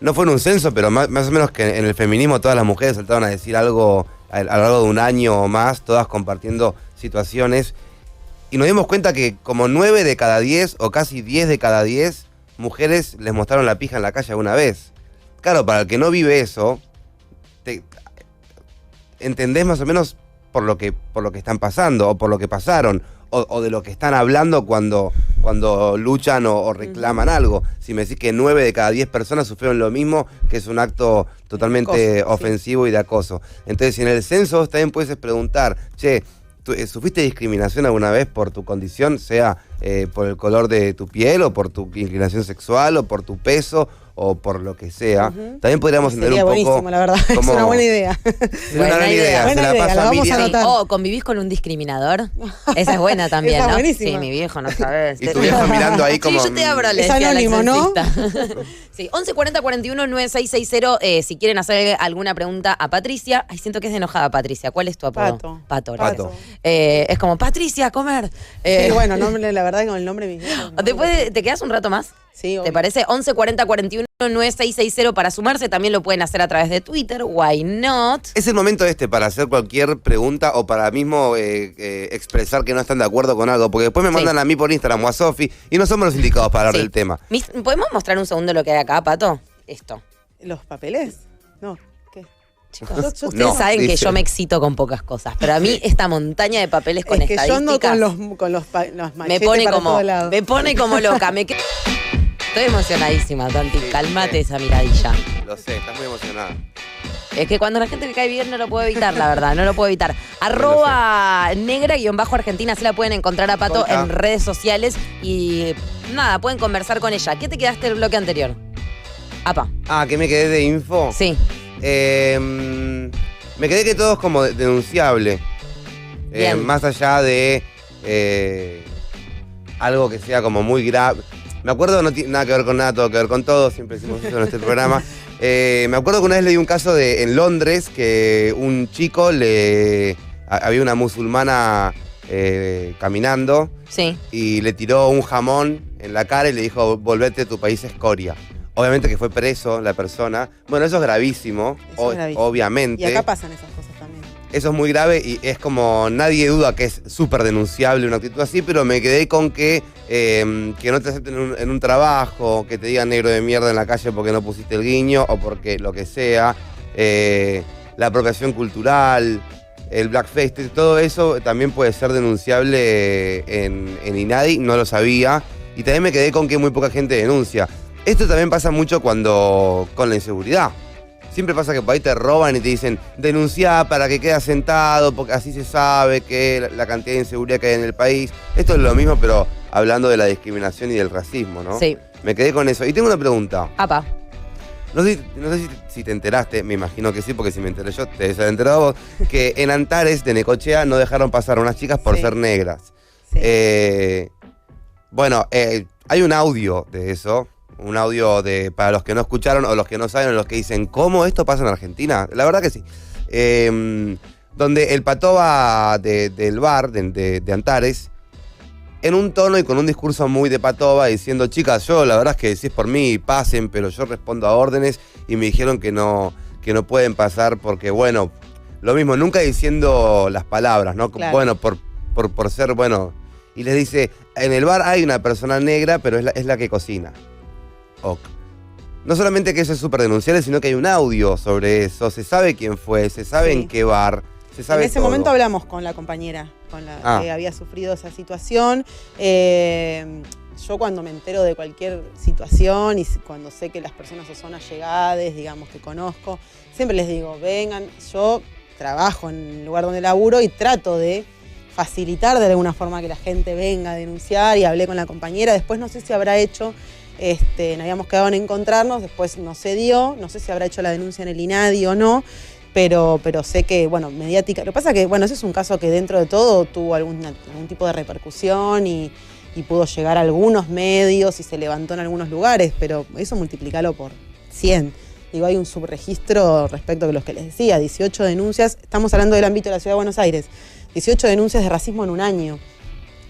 no fue en un censo, pero más o menos que en el feminismo todas las mujeres saltaron a decir algo a lo largo de un año o más, todas compartiendo situaciones. Y nos dimos cuenta que como 9 de cada 10 o casi 10 de cada 10 mujeres les mostraron la pija en la calle alguna vez. Claro, para el que no vive eso, entendés más o menos por lo que están pasando o por lo que pasaron o de lo que están hablando cuando luchan o reclaman algo. Si me decís que 9 de cada 10 personas sufrieron lo mismo, que es un acto totalmente ofensivo y de acoso. Entonces, si en el censo vos también puedes preguntar, che, ¿sufriste discriminación alguna vez por tu condición, sea por el color de tu piel o por tu inclinación sexual o por tu peso o por lo que sea. También podríamos entender Sería un poco... buenísimo, la verdad. cómo- Es una buena idea. Es una gran idea. Buena Se la idea, pasa la a vamos a Miriam. anotar. O convivís con un discriminador. Esa es buena también, Esa es ¿no? buenísima. Sí, mi viejo, no sabes. Y tu viejo mirando ahí como... Sí, yo te abro, le Es decía la anónimo, ¿no? exorcista. Sí, 11 40 41 9660. Si quieren hacer alguna pregunta a Patricia. Ay, siento que es de enojada, Patricia. ¿Cuál es tu apodo? Pato. Pato. Es como, Patricia, a comer. Sí, bueno, la verdad que con el nombre de mi viejo, no. Después, ¿te quedas un rato más? Sí, ¿Te obvio. parece? 11 40 41 9660 para sumarse. También lo pueden hacer a través de Twitter. Why not? Es el momento para hacer cualquier pregunta o para mismo expresar que no están de acuerdo con algo, porque después me mandan a mí por Instagram o a Sofi y no somos los indicados para hablar Sí. del tema. ¿Podemos mostrar un segundo lo que hay acá, Pato? Esto. ¿Los papeles? No. ¿Qué? Chicos, Yo ustedes no, saben que dice. yo me excito con pocas cosas, pero a mí esta montaña de papeles con Es que yo ando estadísticas con los me machetes pone para como todos lados. loca. Estoy emocionadísima, Tanti. Sí, Cálmate sí. esa miradilla. Lo sé, estás muy emocionada. Es que cuando la gente me cae bien no lo puedo evitar, la verdad, no lo puedo evitar. @negra_argentina, así la pueden encontrar a Pato Conta. en redes sociales y nada, pueden conversar con ella. ¿Qué te quedaste el bloque anterior? Apa, Ah, que me quedé de info. sí. Me quedé que todo es como denunciable. Bien. Más allá de algo que sea como muy grave. Me acuerdo, no tiene nada que ver con nada, todo que ver con todo, siempre decimos eso en este programa. Me acuerdo que una vez leí un caso en Londres que un chico había una musulmana caminando Sí. y le tiró un jamón en la cara y le dijo, volvete a tu país escoria. Obviamente que fue preso la persona. Bueno, eso es gravísimo, Eso es gravísimo. obviamente. Y acá pasan esas cosas también. Eso es muy grave y es como nadie duda que es súper denunciable una actitud así, pero me quedé con que no te acepten en un trabajo, que te digan negro de mierda en la calle porque no pusiste el guiño o porque lo que sea, la apropiación cultural, el blackface, todo eso también puede ser denunciable en INADI, no lo sabía. Y también me quedé con que muy poca gente denuncia. Esto también pasa mucho con la inseguridad. Siempre pasa que por ahí te roban y te dicen, denunciá para que quedas sentado, porque así se sabe que la cantidad de inseguridad que hay en el país. Esto es lo mismo, pero hablando de la discriminación y del racismo, ¿no? Sí. Me quedé con eso. Y tengo una pregunta. Apa. No sé si te enteraste, me imagino que sí, porque si me enteré yo, te debes haber enterado vos, que en Antares de Necochea no dejaron pasar a unas chicas por Sí. ser negras. Sí. Bueno, hay un audio de eso. Un audio para los que no escucharon o los que no saben o los que dicen, ¿cómo esto pasa en Argentina? La verdad que sí. Donde el patoba del bar de Antares, en un tono y con un discurso muy de patoba, diciendo, chicas, yo la verdad es que si es por mí, pasen, pero yo respondo a órdenes y me dijeron que no pueden pasar porque, bueno, lo mismo, nunca diciendo las palabras, ¿no? Claro. Bueno, por ser, bueno. Y les dice, en el bar hay una persona negra, pero es la que cocina. Ok. No solamente que eso es súper denunciable, sino que hay un audio sobre eso. Se sabe quién fue, se sabe Sí. en qué bar, se sabe En ese todo. momento hablamos con la compañera, con la Ah. que había sufrido esa situación. Yo cuando me entero de cualquier situación y cuando sé que las personas son allegadas, digamos, que conozco, siempre les digo, vengan, yo trabajo en el lugar donde laburo y trato de facilitar de alguna forma que la gente venga a denunciar, y hablé con la compañera. Después no sé si habrá hecho, nos habíamos quedado en encontrarnos, después no se dio, no sé si habrá hecho la denuncia en el INADI o no, pero sé que, bueno, mediática. Lo que pasa que, bueno, ese es un caso que dentro de todo tuvo algún tipo de repercusión y pudo llegar a algunos medios y se levantó en algunos lugares, pero eso multiplícalo por 100. Digo, hay un subregistro respecto de los que les decía, 18 denuncias, estamos hablando del ámbito de la Ciudad de Buenos Aires, 18 denuncias de racismo en un año,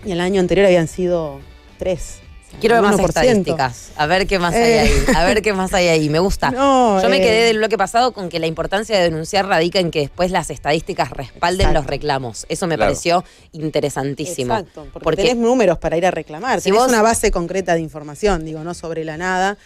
y el año anterior habían sido 3. Quiero ver más 1%. estadísticas. A ver qué más hay ahí. A ver qué más hay ahí. Me gusta. No, Yo me quedé del bloque pasado con que la importancia de denunciar radica en que después las estadísticas respalden Exacto. los reclamos. Eso me Claro. pareció interesantísimo. Exacto, porque tenés números para ir a reclamar, Si tenés vos- una base concreta de información, digo, no sobre la nada.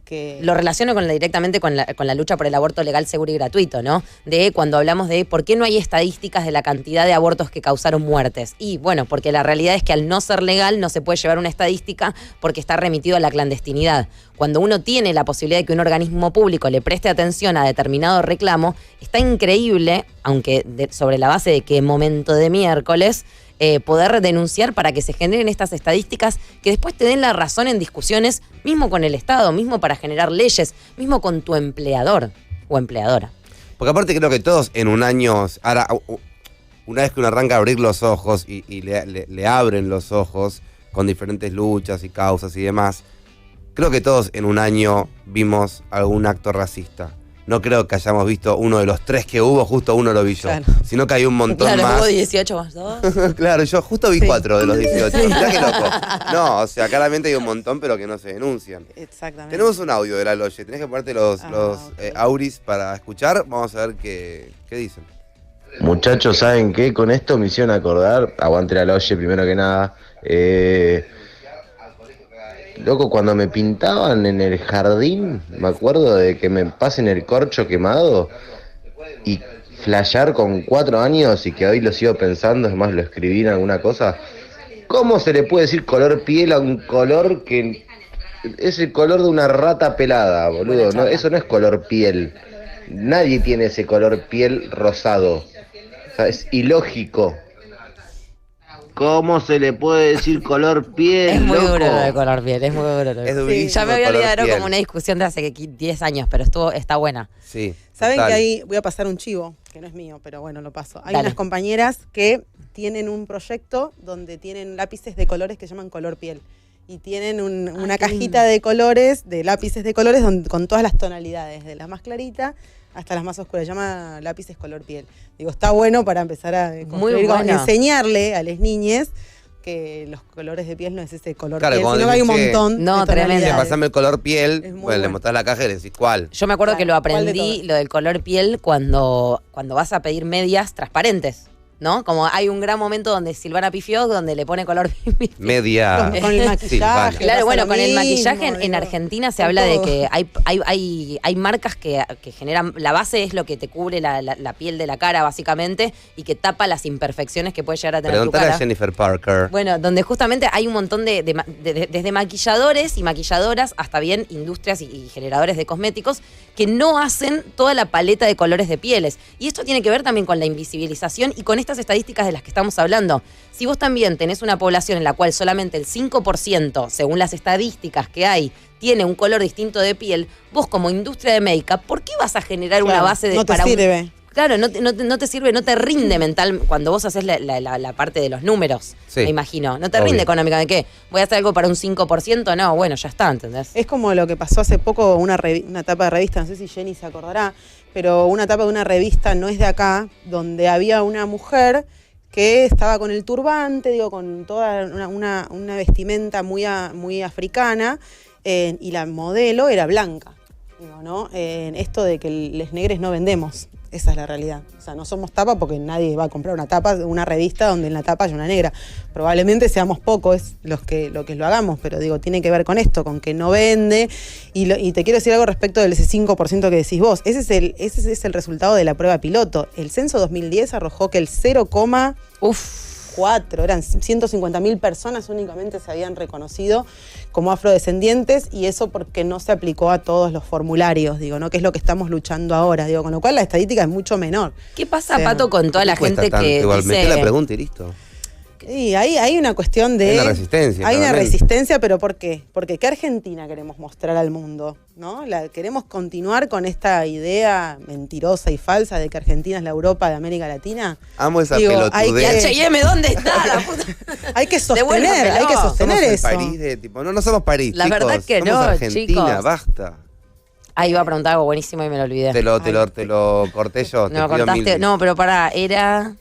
Que Lo relaciono directamente con la lucha por el aborto legal, seguro y gratuito, ¿no? De cuando hablamos de por qué no hay estadísticas de la cantidad de abortos que causaron muertes. Y bueno, porque la realidad es que al no ser legal no se puede llevar una estadística porque está remitido a la clandestinidad. Cuando uno tiene la posibilidad de que un organismo público le preste atención a determinado reclamo, está increíble, aunque sobre la base de qué momento de miércoles, poder denunciar para que se generen estas estadísticas que después te den la razón en discusiones, mismo con el Estado, mismo para generar leyes, mismo con tu empleador o empleadora. Porque aparte creo que todos en un año, ahora, una vez que uno arranca a abrir los ojos y le abren los ojos con diferentes luchas y causas y demás, creo que todos en un año vimos algún acto racista. No creo que hayamos visto uno de los 3 que hubo, justo uno lo vi yo. Claro. Sino que hay un montón Claro, más. hubo 18 más 2. Claro, yo justo vi 4 de los 18. Mirá qué loco. No, o sea, claramente hay un montón, pero que no se denuncian. Exactamente. Tenemos un audio de la Loye. Tenés que ponerte los ok. auris para escuchar. Vamos a ver qué dicen. Muchachos, ¿saben qué? Con esto me hicieron acordar, aguante la Loye primero que nada. Loco, cuando me pintaban en el jardín, me acuerdo de que me pasen el corcho quemado y flashear con 4 años y que hoy lo sigo pensando, es más, lo escribí en alguna cosa. ¿Cómo se le puede decir color piel a un color que es el color de una rata pelada, boludo? No, eso no es color piel. Nadie tiene ese color piel rosado. O sea, es ilógico. ¿Cómo se le puede decir color piel, Es muy loco? duro lo de color piel, es muy duro. Es durísimo. Ya me había color olvidado piel. como una discusión de hace 10 años, pero está buena. Sí. Saben total. que ahí voy a pasar un chivo, que no es mío, pero bueno, lo paso. Hay Dale. unas compañeras que tienen un proyecto donde tienen lápices de colores que llaman color piel. Y tienen una qué cajita de colores, de lápices de colores, con todas las tonalidades, de las más claritas hasta las más oscuras. Se llama lápices color piel. Digo, está bueno para empezar a construir, bueno. enseñarle a las niñas que los colores de piel no es ese color Claro, piel, cuando sino que hay un dicen, montón No, de tremendo. tonalidades. Pasame el color piel, Es muy bueno, le bueno. mostrás la caja y le decís cuál. Yo me acuerdo Claro, que lo ¿cuál de aprendí, todas? lo del color piel, cuando vas a pedir medias transparentes, ¿no? Como hay un gran momento donde Silvana pifió, donde le pone color piel. Media. Con el maquillaje. Silvana. Claro, pasa bueno, lo con el mismo, maquillaje en digo, Argentina se con habla de todo. que hay marcas que generan, la base es lo que te cubre la piel de la cara básicamente y que tapa las imperfecciones que puede llegar a tener tu Preguntale cara. a Jennifer Parker. Bueno, donde justamente hay un montón desde maquilladores y maquilladoras hasta bien industrias y generadores de cosméticos que no hacen toda la paleta de colores de pieles. Y esto tiene que ver también con la invisibilización y con estas estadísticas de las que estamos hablando. Si vos también tenés una población en la cual solamente el 5%, según las estadísticas que hay, tiene un color distinto de piel, vos como industria de make-up, ¿por qué vas a generar una Claro, base de no te para un- sirve. Claro, no te sirve, no te rinde mental cuando vos haces la parte de los números, Sí. me imagino. No te Obvio. rinde económicamente. ¿Qué? ¿Voy a hacer algo para un 5%? No, bueno, ya está, ¿entendés? Es como lo que pasó hace poco, una tapa de revista, no sé si Jenny se acordará, pero una tapa de una revista, no es de acá, donde había una mujer que estaba con el turbante, digo, con toda una vestimenta muy africana, y la modelo era blanca. Digo, ¿no? Esto de que los negres no vendemos, esa es la realidad. O sea, no somos tapa porque nadie va a comprar una tapa de una revista donde en la tapa hay una negra. Probablemente seamos pocos los que lo hagamos, pero digo, tiene que ver con esto, con que no vende. Y te quiero decir algo respecto del ese 5% que decís vos. Ese es el resultado de la prueba piloto. El censo 2010 arrojó que el 0,4, eran 150.000 personas únicamente se habían reconocido como afrodescendientes, y eso porque no se aplicó a todos los formularios, digo, ¿no? Que es lo que estamos luchando ahora, digo, con lo cual la estadística es mucho menor. ¿Qué pasa, O sea, Pato, con toda la ¿Qué cuesta gente tanto? que Igual, dice... metí la pregunta y listo. Y hay una cuestión de... Hay una resistencia, Hay una claramente. resistencia, pero ¿por qué? Porque ¿qué Argentina queremos mostrar al mundo? ¿No? Queremos continuar con esta idea mentirosa y falsa de que Argentina es la Europa de América Latina. Amo esa Digo, pelotudez. hay ¿Y que- H&M dónde está? La puta? Hay que Devuélvamelo. Somos el eso. París de tipo, no somos París, La chicos. verdad que somos no, Argentina, chicos. basta. Iba a preguntar algo buenísimo y me lo olvidé. Te lo corté yo. No, te pido contaste... mil. No, pero era...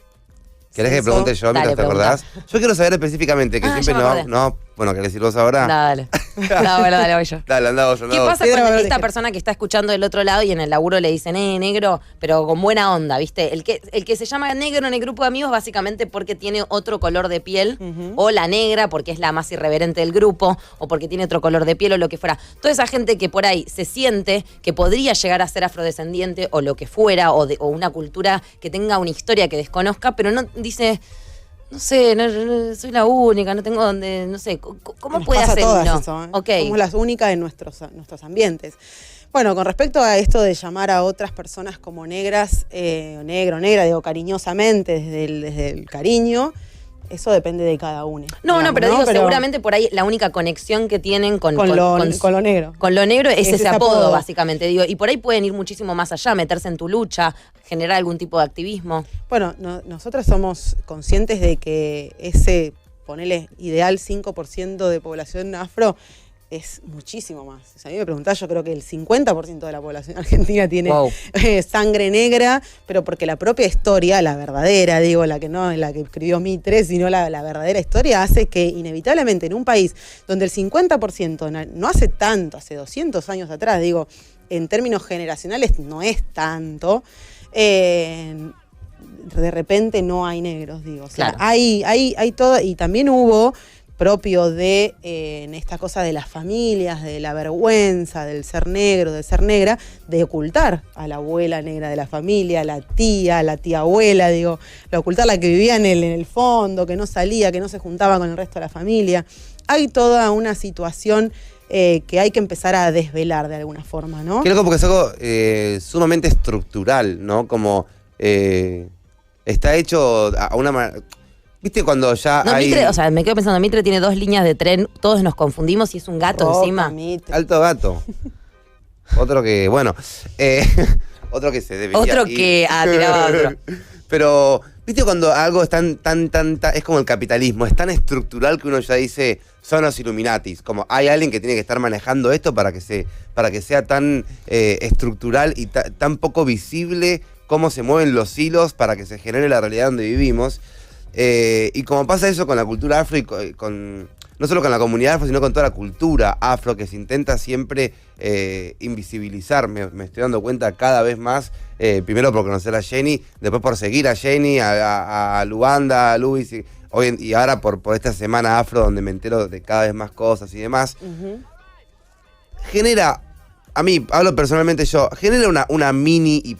¿Querés que Censo. pregunte yo mientras Dale, te acordás? Yo quiero saber específicamente, que Ah, siempre ya me acordé. bueno, ¿querés decir vos ahora? Dale. No, bueno, dale, voy yo. Dale, andá vos, andá ¿Qué vos. pasa Piedra, con papel, esta tijera. persona que está escuchando del otro lado y en el laburo le dicen, negro, pero con buena onda, ¿viste? El que se llama negro en el grupo de amigos básicamente porque tiene otro color de piel, o la negra porque es la más irreverente del grupo, o porque tiene otro color de piel o lo que fuera. Toda esa gente que por ahí se siente que podría llegar a ser afrodescendiente o lo que fuera, o una cultura que tenga una historia que desconozca, pero no dice... No sé, no, soy la única, no tengo donde, no sé, ¿cómo Nos puede pasa a hacer todas uno? eso, ¿eh? Ok. Somos las únicas en nuestros ambientes. Bueno, con respecto a esto de llamar a otras personas como negras, negro, negra, digo cariñosamente, desde el cariño, eso depende de cada uno. No, digamos, pero digo, seguramente por ahí la única conexión que tienen con lo negro. Con lo negro es ese apodo, apodo, básicamente. Digo, y por ahí pueden ir muchísimo más allá, meterse en tu lucha, generar algún tipo de activismo. Bueno, nosotros somos conscientes de que ese, ponele, ideal 5% de población afro es muchísimo más. O sea, a mí me preguntás, yo creo que el 50% de la población argentina tiene sangre negra, pero porque la propia historia, la verdadera, digo, la que no la que escribió Mitre, sino la verdadera historia hace que inevitablemente en un país donde el 50% no hace tanto, hace 200 años atrás, digo, en términos generacionales no es tanto, de repente no hay negros, digo. O sea, claro. hay todo, y también hubo propio de en esta cosa de las familias, de la vergüenza, del ser negro, de ser negra, de ocultar a la abuela negra de la familia, a la tía abuela, digo, de ocultar la que vivía en el fondo, que no salía, que no se juntaba con el resto de la familia. Hay toda una situación que hay que empezar a desvelar de alguna forma, ¿no? Qué loco, porque es algo sumamente estructural, ¿no? Como está hecho a una manera... ¿Viste cuando ya no, hay... Mitre, o sea, me quedo pensando, Mitre tiene 2 líneas de tren, todos nos confundimos y es un gato encima. Mitre. Alto gato. Otro que, bueno, otro que se debería Otro ir. que tiraba otro. Pero, ¿viste cuando algo es tan, es como el capitalismo, es tan estructural que uno ya dice, son los Illuminatis, como hay alguien que tiene que estar manejando esto para que sea tan estructural y tan poco visible cómo se mueven los hilos para que se genere la realidad donde vivimos. Y como pasa eso con la cultura afro y no solo con la comunidad afro, sino con toda la cultura afro que se intenta siempre invisibilizar. Me estoy dando cuenta cada vez más, primero por conocer a Jenny, después por seguir a Jenny, a Luanda, a Luis, y ahora por esta semana afro donde me entero de cada vez más cosas y demás. Genera, a mí, hablo personalmente yo, genera una mini,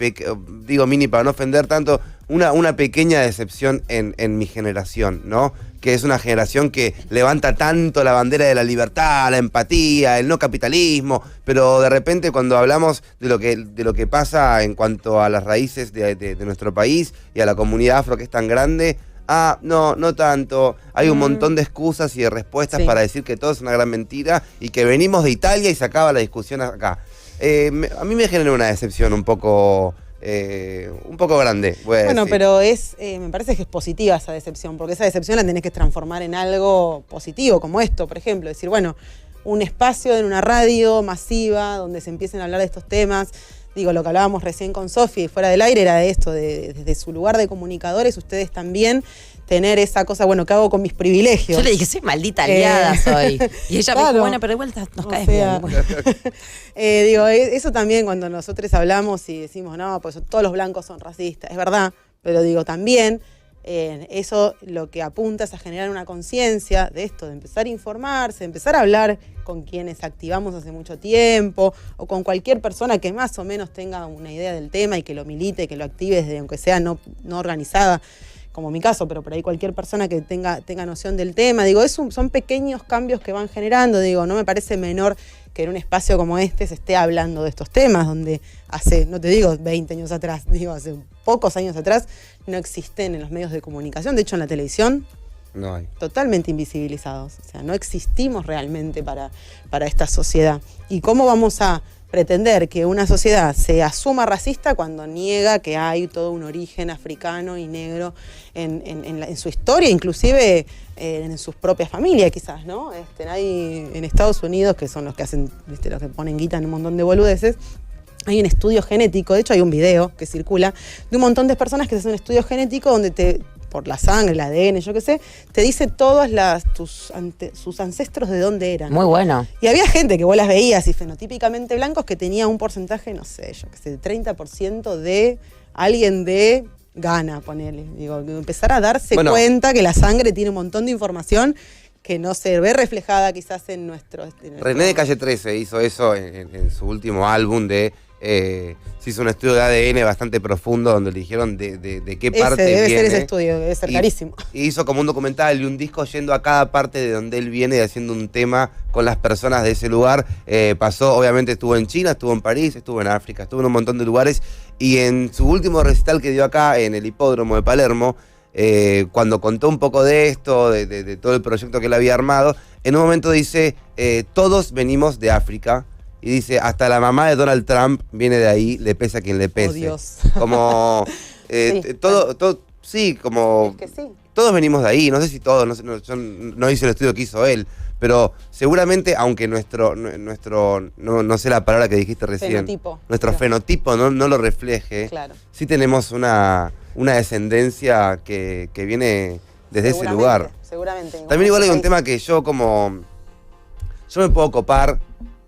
digo mini para no ofender tanto, una pequeña decepción en mi generación, ¿no? Que es una generación que levanta tanto la bandera de la libertad, la empatía, el no capitalismo, pero de repente cuando hablamos de lo que pasa en cuanto a las raíces de nuestro país y a la comunidad afro que es tan grande, no tanto. Hay un montón de excusas y de respuestas para decir que todo es una gran mentira y que venimos de Italia y se acaba la discusión acá. A mí me genera una decepción un poco grande. Bueno, pero me parece que es positiva esa decepción, porque esa decepción la tenés que transformar en algo positivo, como esto, por ejemplo. Decir, bueno, un espacio en una radio masiva donde se empiecen a hablar de estos temas. Digo, lo que hablábamos recién con Sofi fuera del aire era de esto, desde su lugar de comunicadores, ustedes también tener esa cosa, bueno, ¿qué hago con mis privilegios? Yo le dije, soy maldita aliada soy. Y ella me dijo, bueno, pero igual nos caes bien. Bueno. Digo, eso también cuando nosotros hablamos y decimos, no, pues todos los blancos son racistas, es verdad, pero digo, también eso lo que apunta es a generar una conciencia de esto, de empezar a informarse, de empezar a hablar con quienes activamos hace mucho tiempo o con cualquier persona que más o menos tenga una idea del tema y que lo milite, que lo active desde, aunque sea no organizada, como mi caso, pero por ahí cualquier persona que tenga noción del tema. Digo, son pequeños cambios que van generando. Digo, no me parece menor que en un espacio como este se esté hablando de estos temas, donde hace, no te digo 20 años atrás, digo, hace pocos años atrás, no existen en los medios de comunicación. De hecho, en la televisión, no hay. Totalmente invisibilizados. O sea, no existimos realmente para esta sociedad. ¿Y cómo vamos a pretender que una sociedad se asuma racista cuando niega que hay todo un origen africano y negro en su historia, inclusive en sus propias familias quizás, ¿no? Hay en Estados Unidos, que son los que hacen, los que ponen guita en un montón de boludeces, hay un estudio genético, de hecho hay un video que circula de un montón de personas que se hacen un estudio genético donde por la sangre, el ADN, yo qué sé, te dice todos sus ancestros de dónde eran. Muy bueno. Y había gente que vos las veías y fenotípicamente blancos que tenía un porcentaje, no sé, yo qué sé, 30% de alguien de Ghana, ponele. Digo, empezar a darse cuenta que la sangre tiene un montón de información que no se ve reflejada quizás en nuestro... René de Calle 13 hizo eso en su último álbum se hizo un estudio de ADN bastante profundo donde le dijeron de qué parte debe viene. Ser ese estudio, debe ser carísimo. Y hizo como un documental y un disco yendo a cada parte de donde él viene y haciendo un tema con las personas de ese lugar. Pasó, obviamente estuvo en China, estuvo en París, estuvo en África, estuvo en un montón de lugares. Y en su último recital que dio acá en el hipódromo de Palermo, cuando contó un poco de esto, de todo el proyecto que él había armado, en un momento dice, todos venimos de África, y dice, hasta la mamá de Donald Trump viene de ahí, le pese a quien le pese. Oh, Dios. Como, sí, como... Es que sí. Todos venimos de ahí, no sé si todos, yo no hice el estudio que hizo él, pero seguramente, aunque no sé la palabra que dijiste recién, Fenotipo. nuestro Claro. fenotipo no lo refleje, Claro. sí tenemos una descendencia que viene desde ese lugar. Seguramente. También igual hay un tema que yo me puedo copar,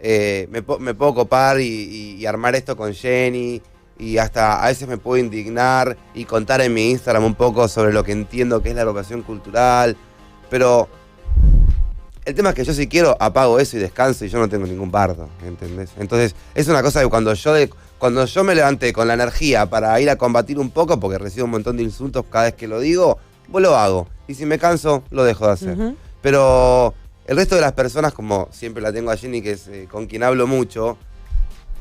me puedo copar y armar esto con Jenny, y hasta a veces me puedo indignar y contar en mi Instagram un poco sobre lo que entiendo que es la apropiación cultural, pero el tema es que yo si quiero apago eso y descanso y yo no tengo ningún bardo, ¿entendés? Entonces es una cosa que cuando yo me levanté con la energía para ir a combatir un poco, porque recibo un montón de insultos cada vez que lo digo, pues lo hago, y si me canso, lo dejo de hacer. Ujú. Pero el resto de las personas, como siempre la tengo a Jenny, que es con quien hablo mucho,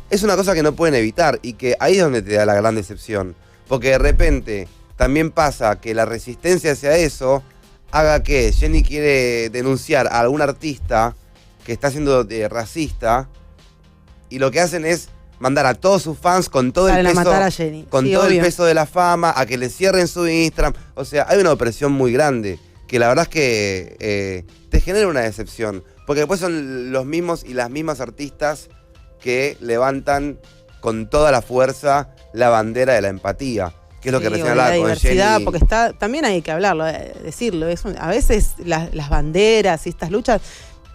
es una cosa que no pueden evitar y que ahí es donde te da la gran decepción. Porque de repente también pasa que la resistencia hacia eso haga que Jenny quiere denunciar a algún artista que está siendo racista, y lo que hacen es mandar a todos sus fans con todo Salen el a peso, matar a Jenny. con Sí, todo el obvio. peso de la fama, a que le cierren su Instagram. O sea, hay una opresión muy grande que la verdad es que te genera una decepción. Porque después son los mismos y las mismas artistas que levantan con toda la fuerza la bandera de la empatía, que es lo que Sí, recién o hablaba la con diversidad, Jenny. porque también hay que hablarlo, decirlo. A veces las banderas y estas luchas,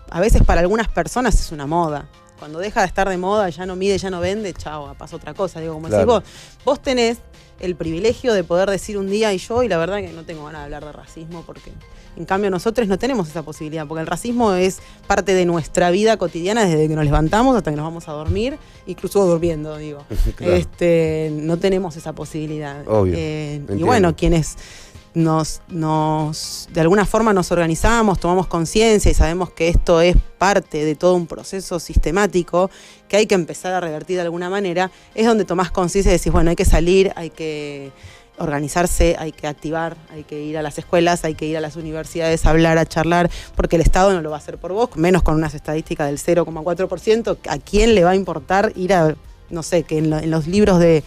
a veces para algunas personas es una moda. Cuando deja de estar de moda, ya no mide, ya no vende, chao, pasa otra cosa. Digo, como Claro. decís vos tenés el privilegio de poder decir un día y la verdad que no tengo ganas de hablar de racismo, porque en cambio nosotros no tenemos esa posibilidad, porque el racismo es parte de nuestra vida cotidiana desde que nos levantamos hasta que nos vamos a dormir, incluso durmiendo, digo. Claro. No tenemos esa posibilidad. Obvio, Y entiendo. bueno, quienes de alguna forma nos organizamos, tomamos conciencia y sabemos que esto es parte de todo un proceso sistemático que hay que empezar a revertir de alguna manera, es donde tomás conciencia y decís, bueno, hay que salir, hay que organizarse, hay que activar, hay que ir a las escuelas, hay que ir a las universidades a hablar, a charlar, porque el Estado no lo va a hacer por vos, menos con unas estadísticas del 0,4%. ¿A quién le va a importar ir a, no sé, que en los libros de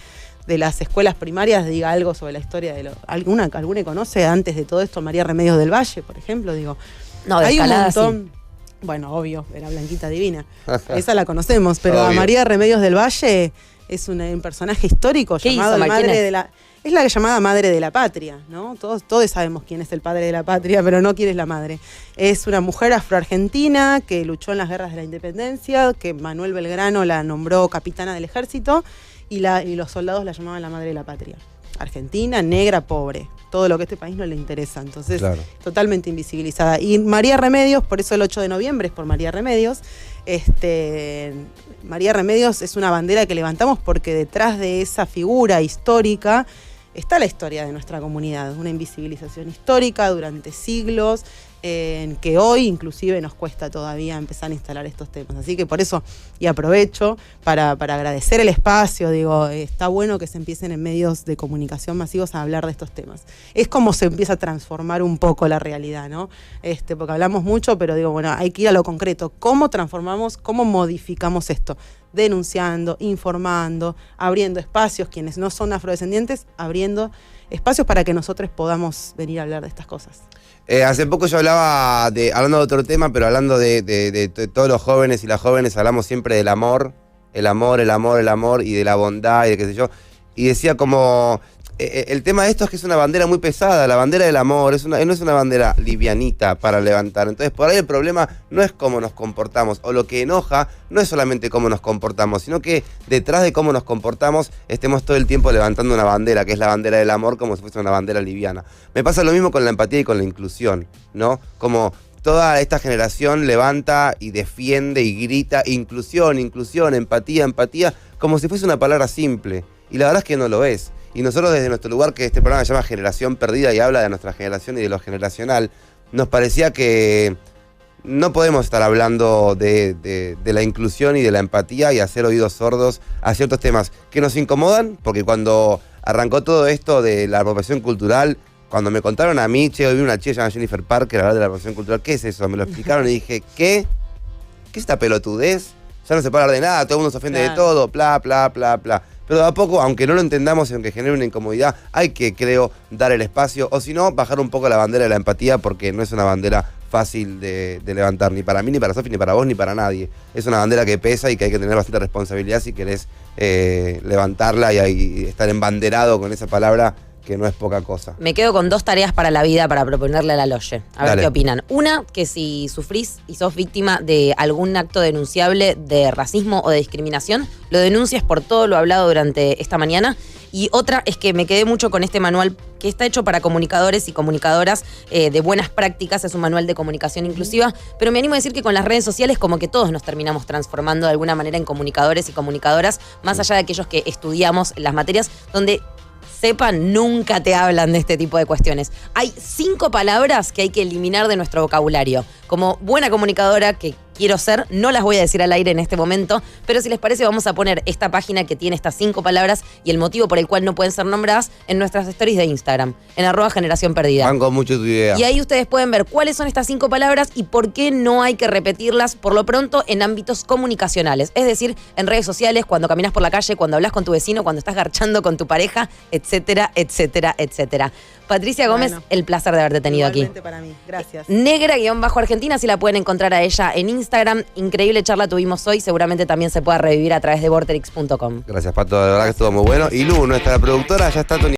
las escuelas primarias diga algo sobre la historia de ¿Alguna conoce antes de todo esto María Remedios del Valle, por ejemplo? Digo, No, de hay un escalada, montón. Bueno, obvio, era Blanquita Divina. Esa la conocemos, pero a Obvio. María Remedios del Valle es un personaje histórico ¿Qué llamado hizo, el Martínez? madre de la. Es la llamada madre de la patria, ¿no? Todos sabemos quién es el padre de la patria, pero no quién es la madre. Es una mujer afroargentina que luchó en las guerras de la independencia, que Manuel Belgrano la nombró capitana del ejército y los soldados la llamaban la madre de la patria. Argentina, negra, pobre. Todo lo que a este país no le interesa. Entonces, Claro. totalmente invisibilizada. Y María Remedios, por eso el 8 de noviembre es por María Remedios. María Remedios es una bandera que levantamos porque detrás de esa figura histórica está la historia de nuestra comunidad, una invisibilización histórica durante siglos, en que hoy inclusive nos cuesta todavía empezar a instalar estos temas. Así que por eso, y aprovecho para agradecer el espacio, digo, está bueno que se empiecen en medios de comunicación masivos a hablar de estos temas. Es como se empieza a transformar un poco la realidad, ¿no? Porque hablamos mucho, pero digo, bueno, hay que ir a lo concreto. ¿Cómo transformamos, cómo modificamos esto? Denunciando, informando, abriendo espacios, quienes no son afrodescendientes, abriendo espacios para que nosotros podamos venir a hablar de estas cosas. Hace poco yo hablando de otro tema, pero hablando de todos los jóvenes y las jóvenes, hablamos siempre del amor, el amor y de la bondad y de qué sé yo. Y decía como, el tema de esto es que es una bandera muy pesada, la bandera del amor, no es una bandera livianita para levantar. Entonces por ahí el problema no es cómo nos comportamos, o lo que enoja no es solamente cómo nos comportamos, sino que detrás de cómo nos comportamos estemos todo el tiempo levantando una bandera, que es la bandera del amor, como si fuese una bandera liviana. Me pasa lo mismo con la empatía y con la inclusión, ¿no? Como toda esta generación levanta y defiende y grita inclusión, empatía, como si fuese una palabra simple. Y la verdad es que no lo es. Y nosotros desde nuestro lugar, que este programa se llama Generación Perdida y habla de nuestra generación y de lo generacional, nos parecía que no podemos estar hablando de la inclusión y de la empatía y hacer oídos sordos a ciertos temas que nos incomodan, porque cuando arrancó todo esto de la apropiación cultural, Cuando me contaron a mí, che, hoy vi una chica llamada Jennifer Parker, hablar de la apropiación cultural, ¿qué es eso? Me lo explicaron y dije, ¿qué? ¿Qué es esta pelotudez? Ya no se puede hablar de nada, todo el mundo se ofende de todo, bla, bla, bla, bla. Pero de a poco, aunque no lo entendamos y aunque genere una incomodidad, hay que, creo, dar el espacio, o si no, bajar un poco la bandera de la empatía, porque no es una bandera fácil de levantar, ni para mí, ni para Sofi, ni para vos, ni para nadie. Es una bandera que pesa y que hay que tener bastante responsabilidad si querés levantarla y estar embanderado con esa palabra, que no es poca cosa. Me quedo con 2 tareas para la vida para proponerle a la Loye. A ver Dale. qué opinan. Una, que si sufrís y sos víctima de algún acto denunciable de racismo o de discriminación, lo denuncias por todo lo hablado durante esta mañana. Y otra es que me quedé mucho con este manual que está hecho para comunicadores y comunicadoras de buenas prácticas. Es un manual de comunicación inclusiva, pero me animo a decir que con las redes sociales como que todos nos terminamos transformando de alguna manera en comunicadores y comunicadoras, más allá de aquellos que estudiamos las materias, donde sepan, nunca te hablan de este tipo de cuestiones. Hay 5 palabras que hay que eliminar de nuestro vocabulario. Como buena comunicadora que quiero ser, no las voy a decir al aire en este momento, pero si les parece vamos a poner esta página que tiene estas 5 palabras y el motivo por el cual no pueden ser nombradas en nuestras stories de Instagram, en @generación perdida. Banco mucho tu idea. Y ahí ustedes pueden ver cuáles son estas 5 palabras y por qué no hay que repetirlas por lo pronto en ámbitos comunicacionales. Es decir, en redes sociales, cuando caminas por la calle, cuando hablas con tu vecino, cuando estás garchando con tu pareja, etcétera, etcétera, etcétera. Patricia Gómez, Bueno, el placer de haberte tenido aquí. igualmente para mí, gracias. Negra_Argentina, si la pueden encontrar a ella en Instagram. Increíble charla tuvimos hoy, seguramente también se pueda revivir a través de vorterix.com. Gracias, Pato, de verdad que estuvo muy bueno. Y Lu, nuestra productora, ya está